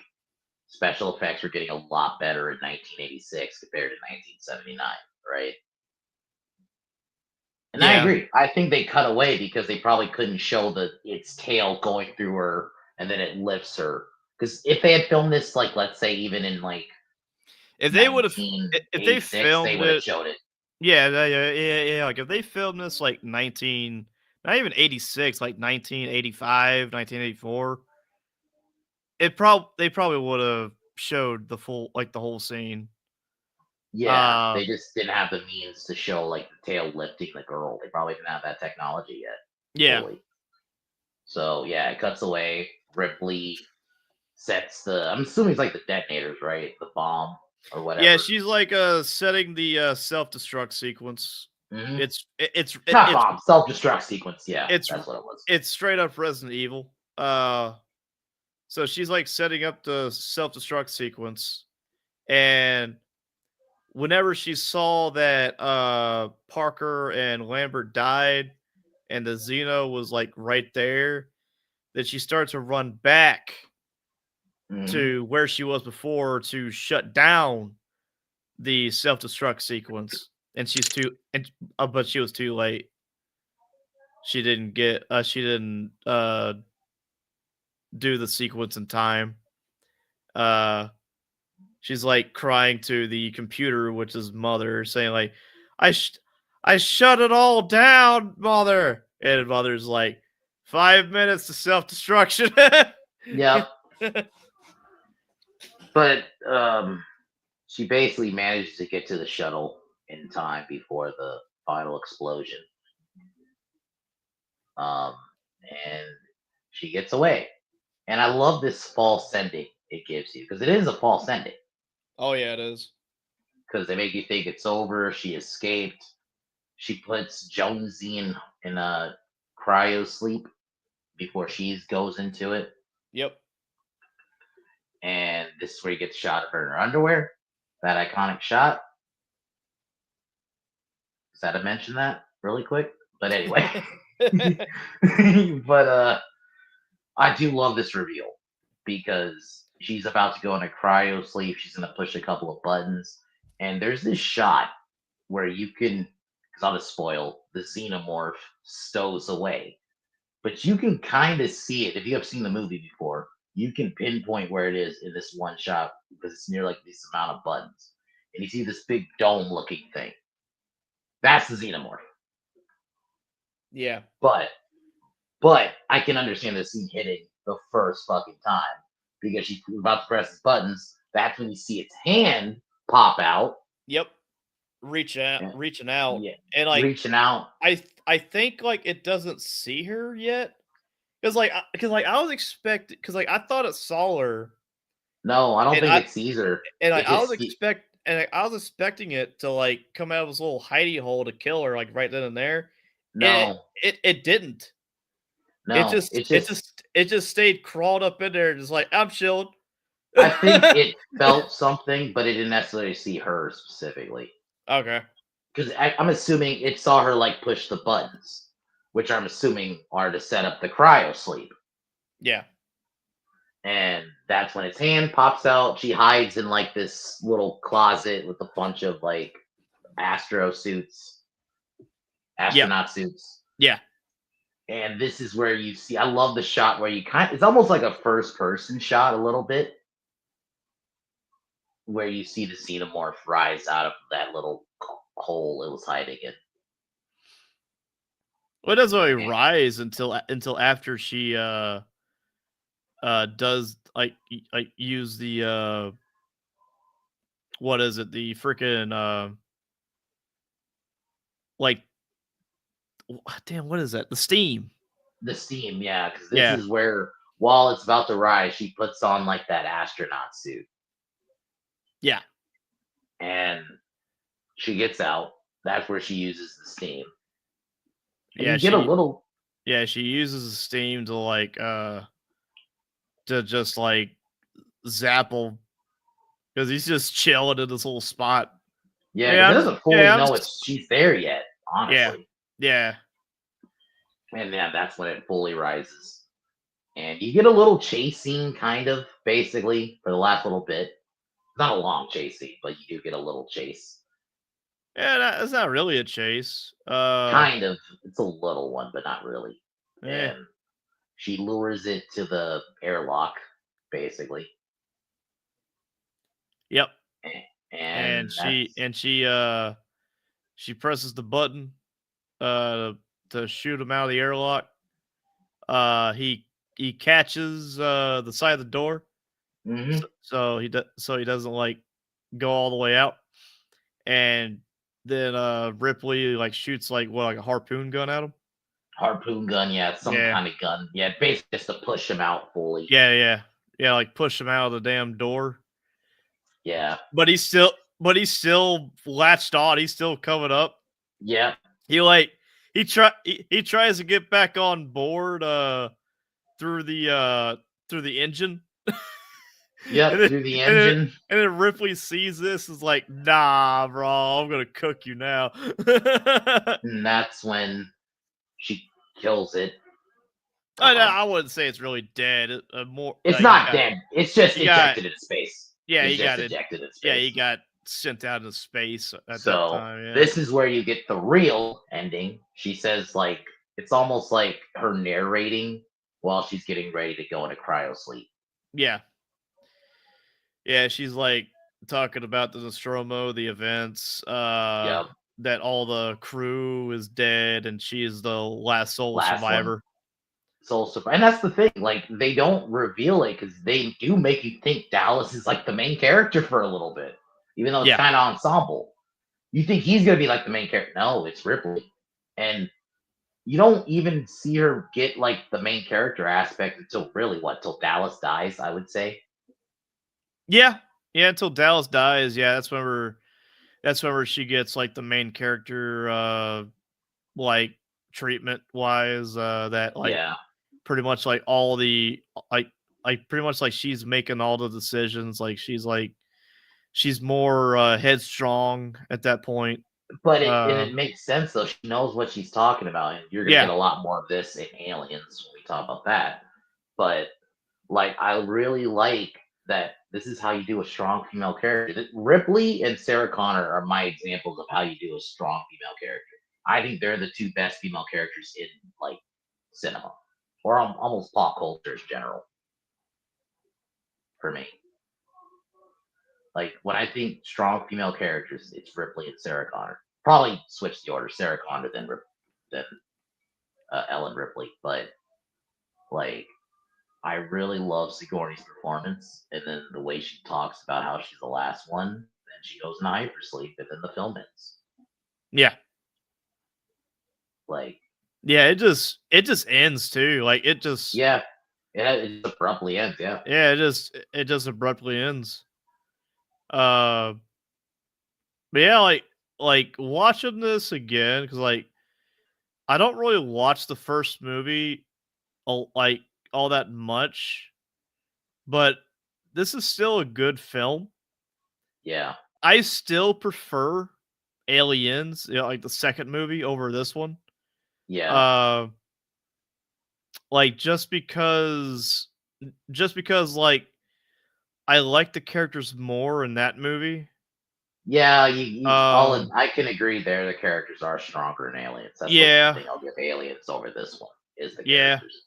special effects were getting a lot better in 1986 compared to 1979, right? And I yeah, agree. I think they cut away because they probably couldn't show its tail going through her and then it lifts her. Because if they had filmed this, like let's say even in like if they would have if they 1986, they filmed would have it, showed it. yeah. Like if they filmed this like 19, not even 86, like 1985, 1984, they probably would have showed the whole scene. Yeah, Uh, they just didn't have the means to show like the tail lifting the girl. They probably didn't have that technology yet yeah, fully. So yeah, it cuts away. Ripley sets the. I'm assuming it's like the detonators, right? The bomb. or whatever. Yeah, she's like setting the self-destruct sequence. Mhm. It's Not bomb, self-destruct sequence. Yeah, it's that's what it was. it's straight up Resident Evil. So she's like setting up the self-destruct sequence, and whenever she saw that Parker and Lambert died and the Xeno was like right there, then she starts to run back Mhm. to where she was before to shut down the self-destruct sequence. And but she was too late. She didn't do the sequence in time. She's like crying to the computer, which is mother, saying like, I shut it all down, mother. And mother's like, 5 minutes to self-destruction. Yep. But she basically manages to get to the shuttle in time before the final explosion. And she gets away. And I love this false ending it gives you because it is a false ending Oh yeah, it is. because they make you think it's over. She escaped. She puts Jonesy in a cryo sleep before she goes into it. Yep. And this is where you get the shot of her in her underwear. That iconic shot. Is that to mention that really quick? But anyway. But I do love this reveal because she's about to go in a cryo sleep. She's going to push a couple of buttons. And there's this shot where you can, because I'll just spoil, the xenomorph stows away. But you can kind of see it. If you have seen the movie before, you can pinpoint where it is in this one shot because it's near like this amount of buttons. And you see this big dome looking thing. That's the xenomorph. Yeah. But I can understand the scene hitting the first fucking time because she's about to press the buttons. That's when you see its hand pop out. Yep. Reaching out. Yeah, And like reaching out. I think like it doesn't see her yet. Because I was expecting, because like I thought it saw her. No, I don't think it sees her. And It I was just I was expecting it to like come out of this little hidey hole to kill her like right then and there. And no, it didn't. no. It just stayed crawled up in there, just like I'm chilled. I think it felt something, but it didn't necessarily see her specifically. Okay. Because I'm assuming it saw her like push the buttons, which I'm assuming are to set up the cryo sleep. Yeah. And that's when its hand pops out. She hides in like this little closet with a bunch of like astronaut suits. Yeah. And this is where you see, I love the shot where you it's almost like a first person shot a little bit, where you see the xenomorph rise out of that little hole it was hiding in. Well, it doesn't really rise until after she does like use the what is it, the freaking like damn, what is that, the steam, yeah, because this is where while it's about to rise she puts on like that astronaut suit, and she gets out. That's where she uses the steam, and you get a little she uses the steam to like to just like zap him because he's just chilling in this little spot. Yeah, he doesn't fully know she's there yet, honestly. Yeah. And yeah, that's when it fully rises. And you get a little chase scene, kind of, basically, for the last little bit. Not a long chase scene, but you do get a little chase. Yeah, it's not really a chase. Kind of. It's a little one, but not really. Yeah. And she lures it to the airlock, basically. Yep. And she presses the button to shoot him out of the airlock. He catches the side of the door. Mm-hmm. So he doesn't like go all the way out. And then Ripley like shoots like a harpoon gun at him. Harpoon gun, yeah, some kind of gun. Yeah, basically just to push him out fully. Yeah, like push him out of the damn door. Yeah. but he's still latched on. He's still coming up. Yeah. He he tries to get back on board through the engine. Yep. and then, Through the and then engine. and then Ripley sees this, is like, nah, bro, I'm gonna cook you now. And that's when she kills it. I wouldn't say it's really dead. More It's he not got dead. It's just he got ejected in space. yeah It's he just got it. ejected in Yeah, space. he got sent out into space at that So time. Yeah, this is where you get the real ending. She says like it's almost like her narrating while she's getting ready to go into cryo sleep. yeah, yeah. She's like talking about the Nostromo, the events, Yep. that all the crew is dead, and she is the last sole Last one. survivor. Soul Surprise. And that's the thing. Like they don't reveal it because they do make you think Dallas is like the main character for a little bit, even though it's Yeah, kind of ensemble. You think he's gonna be like the main character? No, it's Ripley, and you don't even see her get like the main character aspect until really what? Till Dallas dies, I would say. yeah, yeah. Until Dallas dies. Yeah, that's whenever she gets like the main character, like treatment wise. That like Yeah, pretty much like all the like pretty much like she's making all the decisions. She's more headstrong at that point. but Uh, it makes sense though. She knows what she's talking about, and you're gonna get yeah, a lot more of this in Aliens when we talk about that. But like, I really like that this is how you do a strong female character. Ripley and Sarah Connor are my examples of how you do a strong female character. I think they're the two best female characters in like cinema or almost pop culture in general for me. Like when I think strong female characters, it's Ripley and Sarah Connor. Probably switch the order: Sarah Connor then Ellen Ripley. But like I really love Sigourney's performance, and then the way she talks about how she's the last one, then she goes into hypersleep, and then the film ends. yeah, Like, yeah. It just ends too. Like it just yeah, it just abruptly ends. Yeah, yeah. It just abruptly ends. Uh, but yeah, like watching this again, because like I don't really watch the first movie like all that much, but this is still a good film. yeah, I still prefer Aliens, like the second movie over this one. yeah, Uh, like just because like I like the characters more in that movie. yeah. Um, I can agree there. The characters are stronger in Aliens. That's the one yeah, thing I'll give Aliens over this one is the yeah, characters.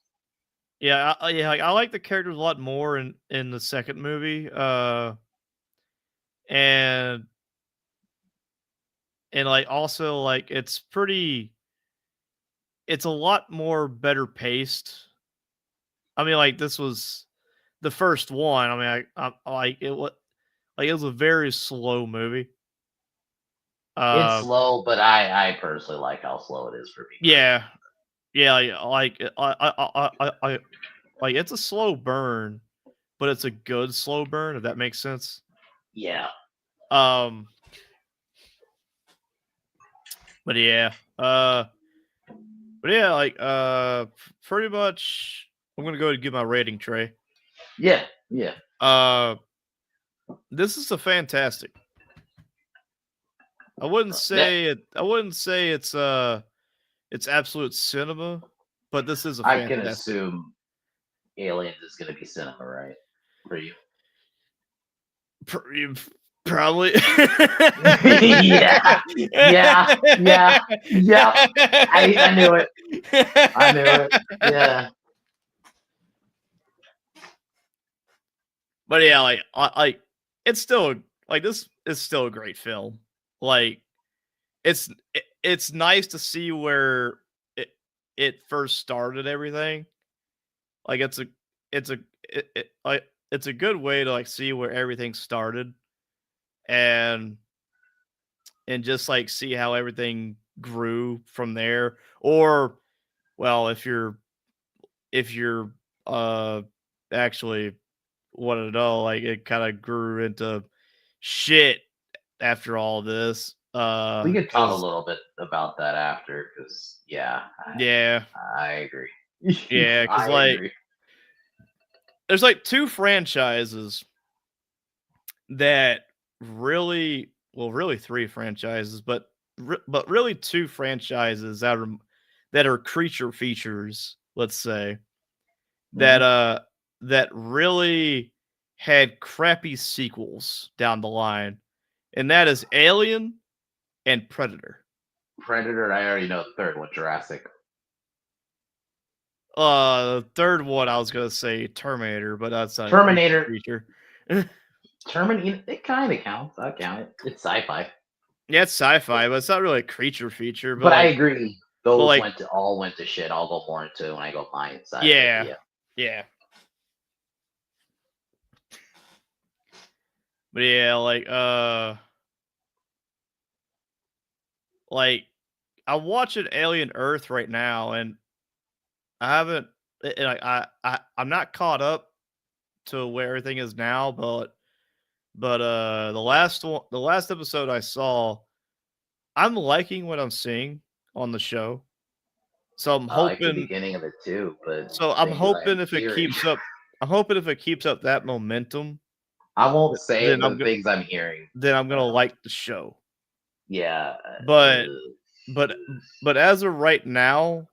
yeah, yeah. Like, I like the characters a lot more in the second movie. And like also like it's a lot more better paced. I mean, like this was the first one. I mean, I like it was a very slow movie. It's Uh, slow, but I personally like how slow it is for me yeah, yeah, like it's a slow burn, but it's a good slow burn, if that makes sense. Yeah, Um, but yeah, like pretty much, I'm gonna go ahead and give my rating, Trey. yeah, yeah. Uh, this is a fantastic. I wouldn't That say it. I wouldn't say it's absolute cinema, but this is a I can fantastic. assume Aliens is going to be cinema, right? For you. Probably. Yeah, yeah, yeah, yeah. I knew it. I knew it. Yeah, But yeah, like it's still like this is still a great film. Like it's nice to see where it first started everything. Like it's a like it's a good way to like see where everything started, and just like see how everything grew from there. Or well, if you're uh actually want to know, like it kind of grew into shit after all this. We could talk a 'cause- little bit about that after, because yeah, I agree. yeah, because I like agree. there's like two franchises that really, well, really three franchises, but really two franchises that are creature features. Let's say that Mhm. that really had crappy sequels down the line, and that is Alien and Predator. Predator, I already know the third one, Jurassic. Third one I was gonna say Terminator, but that's not a Terminator, creature. Terminator, it kind of counts. I count it. It's sci-fi. Yeah, it's sci-fi, but it's not really a creature feature. But I agree. but Those like, all went to shit. I'll go more into it when I go my inside. yeah, Yeah. yeah, but yeah, like I'm watching Alien Earth right now, and I haven't, and I'm not caught up to where everything is now, but the last episode I saw, I'm liking what I'm seeing on the show. So I'm I like the hoping beginning of it too, but so the I'm things I am hoping if it hearing, keeps up I'm hoping if it keeps up that momentum, I won't say it, then but the things I'm hearing, I'm gonna like the show. yeah. But but but as of right now,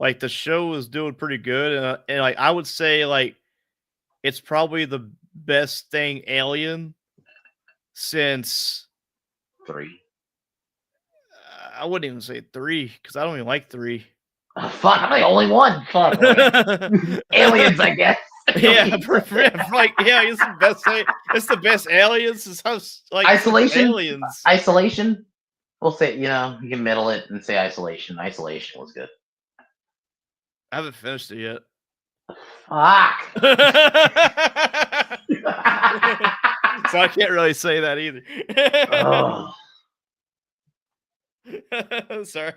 like the show is doing pretty good, and like I would say like it's probably the best thing Alien since 3. I wouldn't even say 3 because I don't even like 3. Oh, fuck, I'm the only one. Fuck. Aliens, I guess. Yeah, like it's the best thing. It's the best Aliens since I was like Isolation. Aliens. Isolation. We'll say, you can middle it and say Isolation. Isolation was good. I haven't finished it yet. Fuck. So I can't really say that either. Oh. Sorry.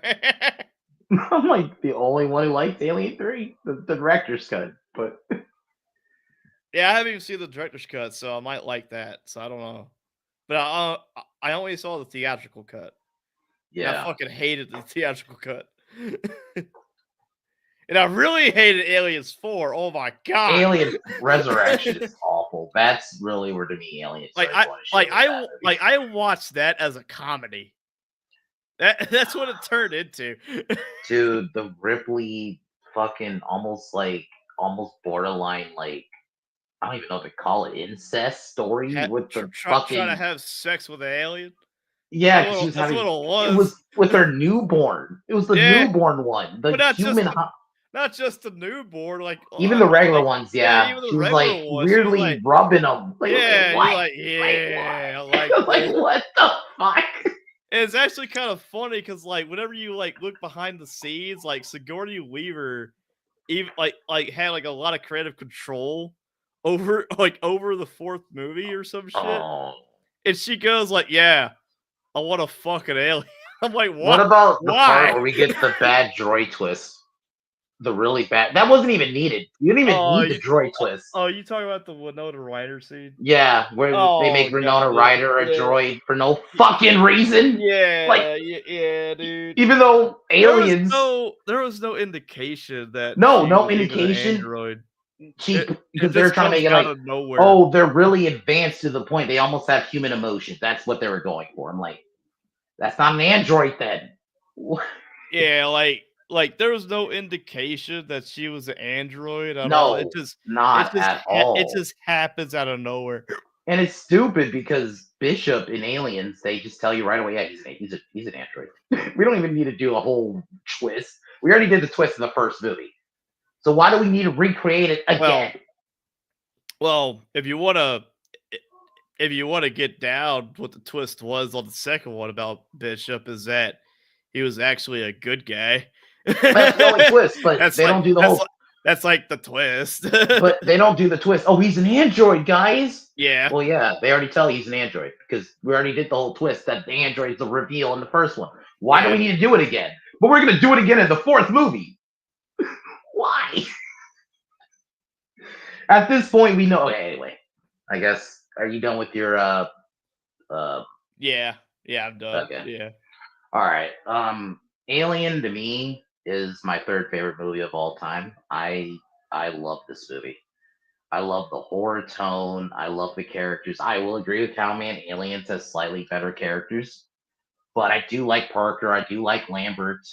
I'm like the only one who likes Alien 3, the director's cut. But Yeah, I haven't even seen the director's cut, so I might like that. So I don't know. But I only saw the theatrical cut. And I yeah, fucking hated the theatrical cut. And I really hated Aliens 4. Oh my god. Alien Resurrection is awful. That's really where to me Alien I watched that as a comedy. That's what it turned into. Dude, the Ripley fucking almost borderline, like, I don't even know what to call it, incest story with the fucking trying to have sex with an alien. yeah, That's she was what having it it was with her newborn. It was the Yeah. newborn one, the But not human. not just the newborn, like Even the regular like, ones, yeah. even the She was regular like ones, she was weirdly like, rubbing them. Like, yeah, what? you're like, yeah, I like like this. what the fuck? And it's actually kind of funny because, like, whenever you like look behind the scenes, like Sigourney Weaver, even had like a lot of creative control over the fourth movie or some shit, Oh. and she goes like, "Yeah, I want to fuck an alien." I'm like, What "What? about the part Why?" where we get the bad droid twist? The really bad. That wasn't even needed. You didn't even need the droid twist. Oh, you talking about the Winona Ryder scene? Yeah, where they make Winona Ryder a yeah. droid for no fucking reason. Yeah, Like, yeah, dude. even though aliens, there was no indication that no she was even an indication. android. Because they're trying to make it like, nowhere. oh, they're really advanced to the point they almost have human emotions. That's what they were going for. I'm like, that's not an android then. Yeah, like there was no indication that she was an android at No, all. It just at all. It just happens out of nowhere. And it's stupid because Bishop in Aliens, they just tell you right away, yeah, he's an android. We don't even need to do a whole twist. We already did the twist in the first movie. So why do we need to recreate it again? Well, if you want to get down, what the twist was on the second one about Bishop is that he was actually a good guy. That's the only twist, but they don't do the whole. That's like the twist. But they don't do the twist. Oh, he's an android, guys. Yeah. Well, yeah, they already tell you he's an android because we already did the whole twist that the android's the reveal in the first one. Why do we need to do it again? But we're gonna do it again in the fourth movie. Why? At this point, we know. Okay, anyway, I guess Are you done with your Yeah, I'm done. okay. Yeah. All right. Alien to me is my third favorite movie of all time. I love this movie. I love the horror tone. I love the characters. I will agree with Cowman. Aliens has slightly better characters, but I do like Parker. I do like Lambert.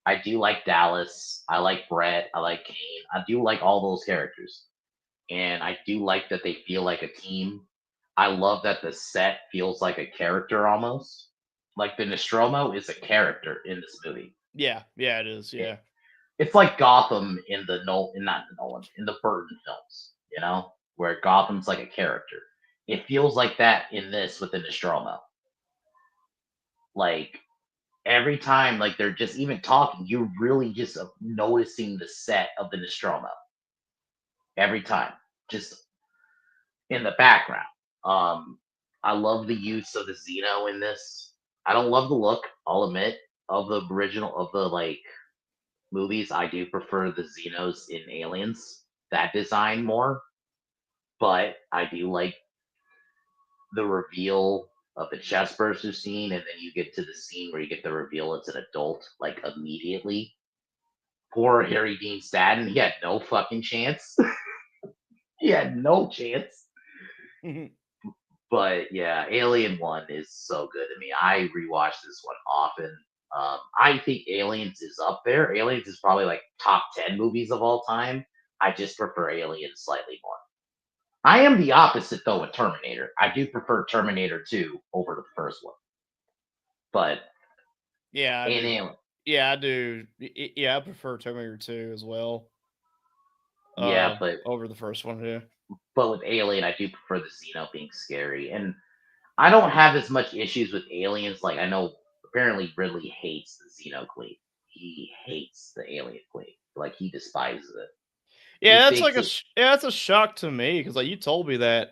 I do like Dallas. I like Brett. I like Kane. I do like all those characters, and I do like that they feel like a team. I love that the set feels like a character almost. Like the Nostromo is a character in this movie. Yeah, it is. It, Yeah. it's like Gotham in the not the Nolan, in the Burton films, where Gotham's like a character. It feels like that in this with the Nostromo. Like every time, like they're just even talking, you're really just noticing the set of the Nostromo every time, just in the background. I love the use of the Xeno in this. I don't love the look, I'll admit, of the original of the like movies. I do prefer the Xenos in Aliens, that design more, but I do like the reveal of the chest burster scene, and then you get to the scene where you get the reveal it's an adult, like immediately. Poor Harry Dean Stanton, he had no fucking chance. He had no chance. But yeah, Alien 1 is so good to me. I rewatch this one often. I think Aliens is up there. Aliens is probably like top 10 movies of all time. I just prefer Aliens slightly more. I am the opposite though with Terminator. I do prefer Terminator 2 over the first one. But Yeah, I in do. Alien, Yeah, I do. Yeah, I prefer Terminator 2 as well. yeah, but Over the first one, yeah. with Alien, I do prefer the Xeno being scary. And I don't have as much issues with aliens. Like I know apparently Ridley hates the Xenoclete. He hates the alien queen. Like he despises it. Yeah, He that's thinks like it. that's a shock to me because like you told me that,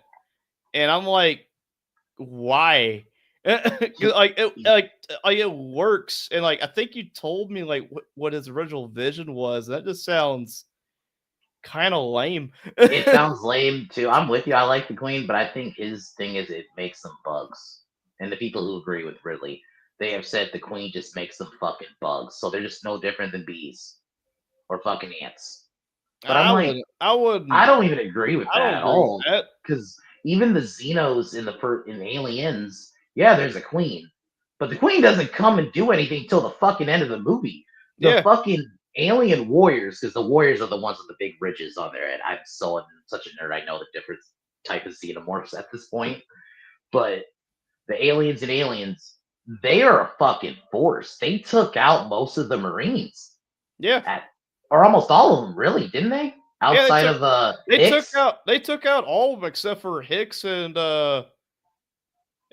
and I'm like, why? 'Cause, He, he like it works, and like I think you told me like what his original vision was. That just sounds kind of lame. it sounds lame too. I'm with you. I like the queen, but I think his thing is it makes them bugs. And the people who agree with Ridley, they have said the queen just makes them fucking bugs. So they're just no different than bees or fucking ants. But I'm I like, wouldn't. I I wouldn't. don't even agree with I that don't at agree with all. that. Because even the Xenos in Aliens, yeah, there's a queen, but the queen doesn't come and do anything till the fucking end of the movie. The Yeah. fucking alien warriors, because the warriors are the ones with the big ridges on their head. I'm such a nerd. I know the different type of xenomorphs at this point, but the aliens, they are a fucking force. They took out most of the Marines Yeah. at, or almost all of them, really, didn't they? Yeah. Outside of Hicks. They took out all of them except for Hicks and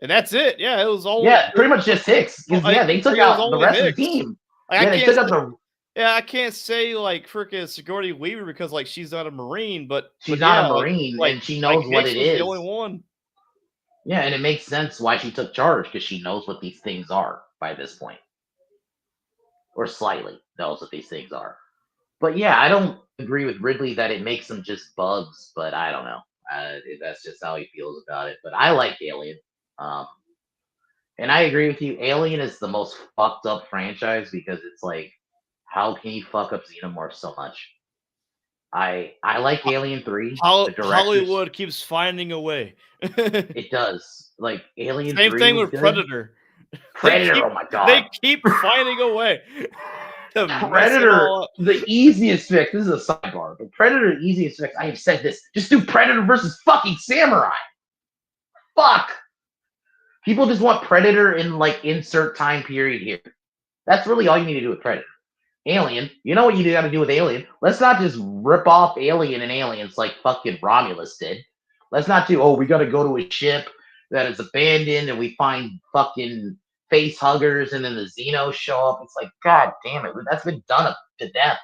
that's it. Yeah, it was all. Yeah, pretty much just Hicks. Because I yeah, they took It was out the only rest of the Hicks. team. Like, Yeah, they took out the. I can't say like freaking Sigourney Weaver because like she's not a Marine, She's not yeah, a Marine, and she like knows what Hicks it was the only is. one. Yeah, and it makes sense why she took charge because she knows what these things are by this point, or slightly knows what these things are. But yeah, I don't agree with Ridley that it makes them just bugs. But I don't know. That's just how he feels about it. But I like Alien. Um, And I agree with you. Alien is the most fucked up franchise because it's like, how can you fuck up Xenomorph so much? I like Alien 3. The directors, Hollywood keeps finding a way. it does. Like Alien Same 3 thing was with good. Predator. Predator, oh my They god. keep finding a way to mess it Predator, all up. the easiest fix. This is a sidebar, but Predator, easiest fix. I have said this. Just do Predator versus fucking Samurai. Fuck. People just want Predator in like insert time period here. That's really all you need to do with Predator. Alien, you know what you got to do with Alien? Let's not just rip off Alien and Aliens like fucking Romulus did. Let's not do, oh, we got to go to a ship that is abandoned and we find fucking face huggers and then the Xenos show up. It's like, god damn it, that's been done to death.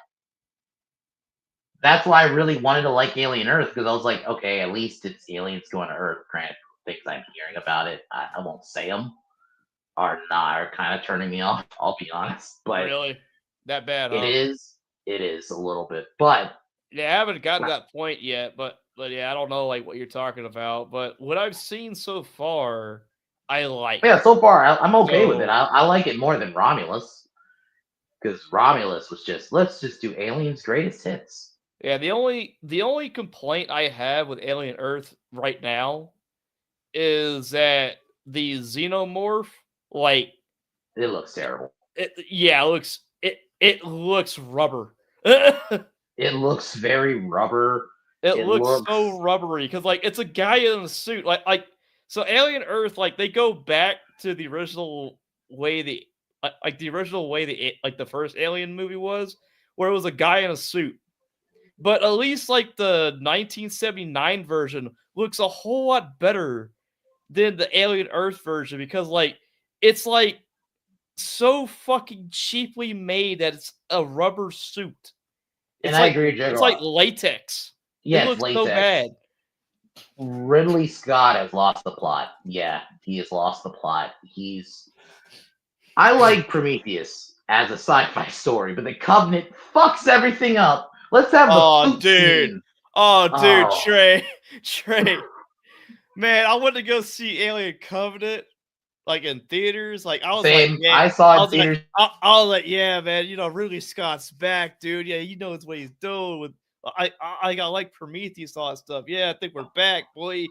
That's why I really wanted to like Alien Earth because I was like, okay, at least it's aliens going to Earth. Granted, things I'm hearing about it, I won't say them, are kind of turning me off. I'll be honest, but Really? That bad, it huh? is. It is a little bit, but Yeah, I haven't gotten to that point yet, but But yeah, I don't know like what you're talking about. But what I've seen so far, I like. Yeah, so far I'm okay with it. So I like it more than Romulus because Romulus was just let's just do Aliens greatest hits. yeah, the only complaint I have with Alien Earth right now is that the xenomorph, like It looks terrible. yeah, it looks rubber. It It looks very rubber. It looks so looks rubbery because like it's a guy in a suit. Like so Alien Earth, like they go back to the original way like the original way like the first Alien movie was, where it was a guy in a suit. But at least like the 1979 version looks a whole lot better than the Alien Earth version because it's like so fucking cheaply made that it's a rubber suit. and It's I like agree with it's Jiggle. like latex. It Yes, looks so latex. bad. Ridley Scott has lost the plot. Yeah, he has lost the plot. I like Prometheus as a sci-fi story, but the Covenant fucks everything up. Let's have the Oh, flute dude. scene. Oh, dude, Oh, Trey. Man, I went to go see Alien Covenant like in theaters. Like I was like, same. man, I saw I it in was like, theaters. I was like, yeah, man, Ridley Scott's back, dude. Yeah, he knows what he's doing with. I got like Prometheus, all that stuff. Yeah, I think we're back, boy.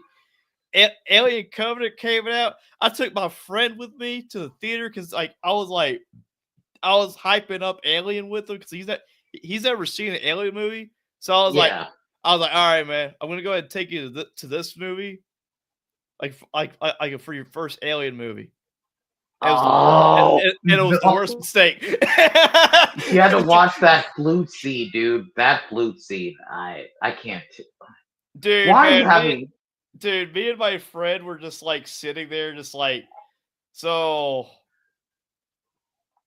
Alien Covenant came out. I took my friend with me to the theater because I was hyping up Alien with him because he's never seen an Alien movie. So Yeah. I was like, all right, man, I'm gonna go ahead and take you to this movie, like for your first Alien movie. It was the worst, Oh and it was the worst no! mistake. You had to watch that flute scene, dude. That flute scene. I can't. Dude, Why is man, having? me and my friend were just like sitting there, just like, so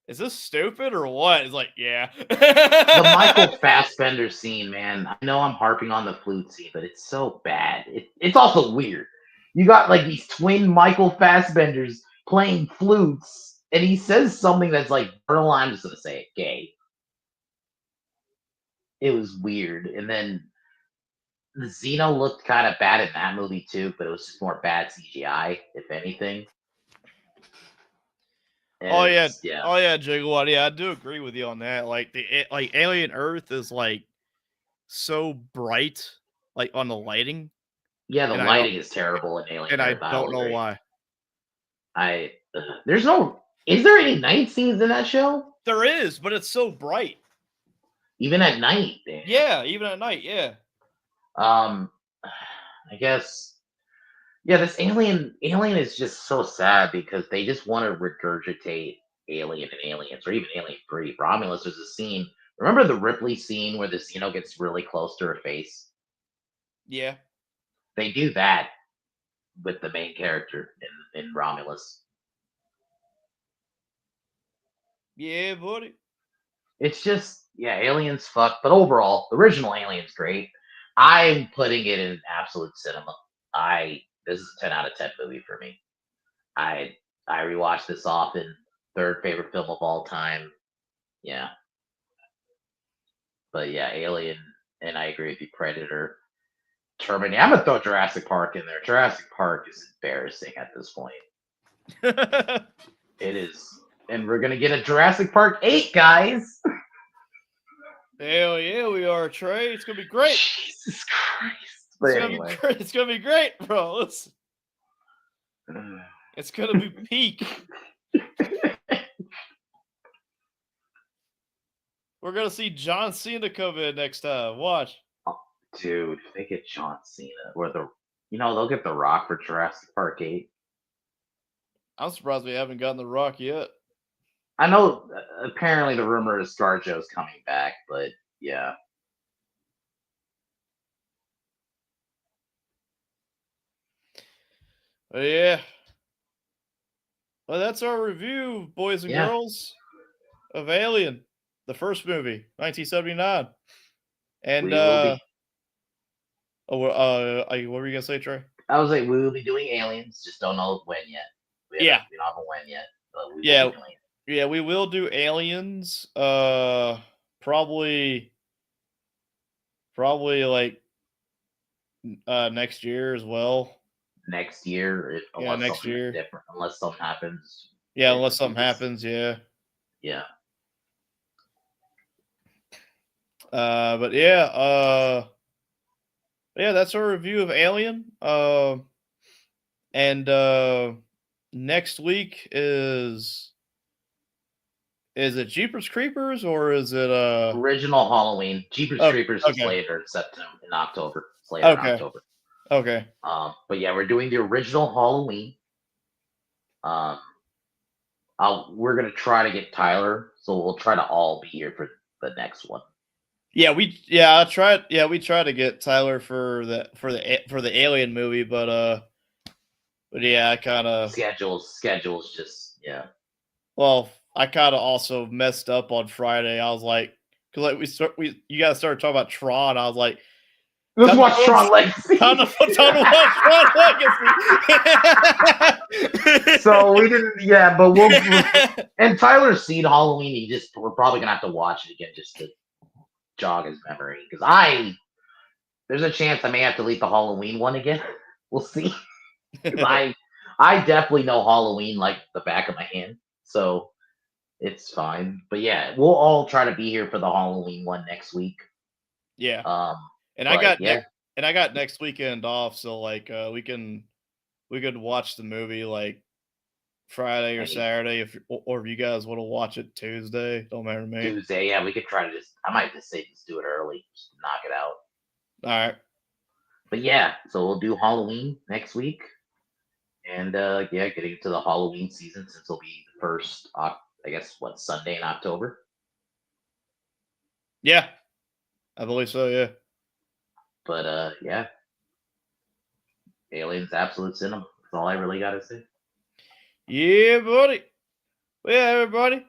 is this stupid or what? It's like, yeah. The Michael Fassbender scene, man. I know I'm harping on the flute scene, but it's so bad. It's also weird. You got like these twin Michael Fassbenders playing flutes, and he says something that's like, I'm just gonna say it, gay. It was weird. And then Xeno looked kind of bad in that movie too, but it was just more bad CGI, if anything. Oh And yeah, it's yeah. oh yeah, Jigglewad. Yeah, I do agree with you on that. Like like Alien Earth is like so bright, like on the lighting, Yeah, the and I don't lighting is terrible in and Alien I Earth, I don't will know agree. why. There's no is there any night scenes in that show? There is, but it's so bright. Even at night, damn. Yeah, even at night. Yeah. Um, I guess yeah. This Alien is just so sad because they just want to regurgitate Alien and Aliens, or even Alien 3. Romulus, there's a scene. Remember the Ripley scene where the Xeno gets really close to her face? Yeah. They do that with the main character in Romulus. Yeah, buddy. It's just yeah, Aliens fuck, but overall, the original Alien's great. I'm putting it in absolute cinema. I This is a 10 out of 10 movie for me. I I rewatch this often. Third favorite film of all time. Yeah, but yeah, Alien, and I agree with you. Predator, Terminator. I'm gonna throw Jurassic Park in there. Jurassic Park is embarrassing at this point. It is, and we're gonna get a Jurassic Park 8, guys. Hell yeah, we are, Trey. It's gonna be great. Jesus Christ! But It's gonna be anyway, great. It's gonna be great, bro. It's gonna be peak. We're gonna see John Cena come in next time. Watch. dude, if they get John Cena or they'll get The Rock for Jurassic Park 8. I'm surprised we haven't gotten the Rock yet. I know apparently the rumor is ScarJo's coming back, but yeah. But yeah. Well, that's our review, boys and Yeah. girls, of Alien, the first movie, 1979. And We will be what were you gonna say, Trey? I was like, we will be doing Aliens, just don't know when yet. Yeah. We don't have a when yet, but we will Yeah. be doing it. Yeah, we will do Aliens. Probably like next year as well. Next year, unless next something year. different, unless something happens. Yeah, unless something happens, yeah. Yeah. But yeah, that's our review of Alien. And next week is it Jeepers Creepers or is it Original Halloween. Jeepers okay, Creepers is okay. later in October. It's later in October. Okay. But yeah, we're doing the original Halloween. We're gonna try to get Tyler, so we'll try to all be here for the next one. Yeah, we tried to get Tyler for the Alien movie, but yeah, I kind of schedules just Well, I kind of also messed up on Friday. I was like, because you guys started talking about Tron. I was like, let's watch Tron Legacy. Time to watch Tron Legacy. So we didn't, yeah, but we'll. And Tyler's seen Halloween. We're probably gonna have to watch it again just to jog his memory, because there's a chance I may have to delete the Halloween one again. We'll see. I definitely know Halloween like the back of my hand, so it's fine. But yeah, we'll all try to be here for the Halloween one next week. Yeah. I got next weekend off, so like we could watch the movie like Friday or Saturday if you guys want to watch it Tuesday. Don't matter to me. Tuesday, yeah, we could try to I might just say just do it early, just knock it out. All right. But yeah, so we'll do Halloween next week. And getting to the Halloween season, since it'll be the first, I guess, Sunday in October? Yeah, I believe so, yeah. But yeah, Aliens Absolute Cinema. That's all I really got to say. Yeah, buddy. Well, yeah, everybody.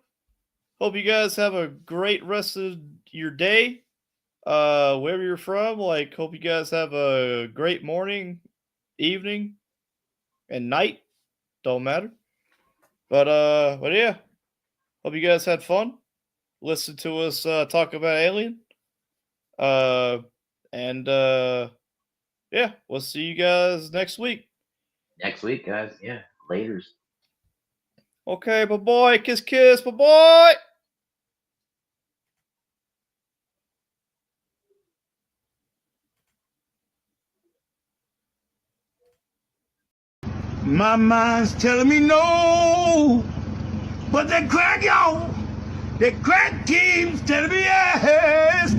Hope you guys have a great rest of your day. Wherever you're from, like, hope you guys have a great morning, evening, and night. Don't matter. But yeah. Hope you guys had fun. Listen to us talk about Alien. And yeah, we'll see you guys next week. Next week, guys. Yeah. Laters. Okay, bye-bye. Kiss, kiss. Bye-bye. My mind's telling me no, but that crack, y'all, that crack keeps telling me yes.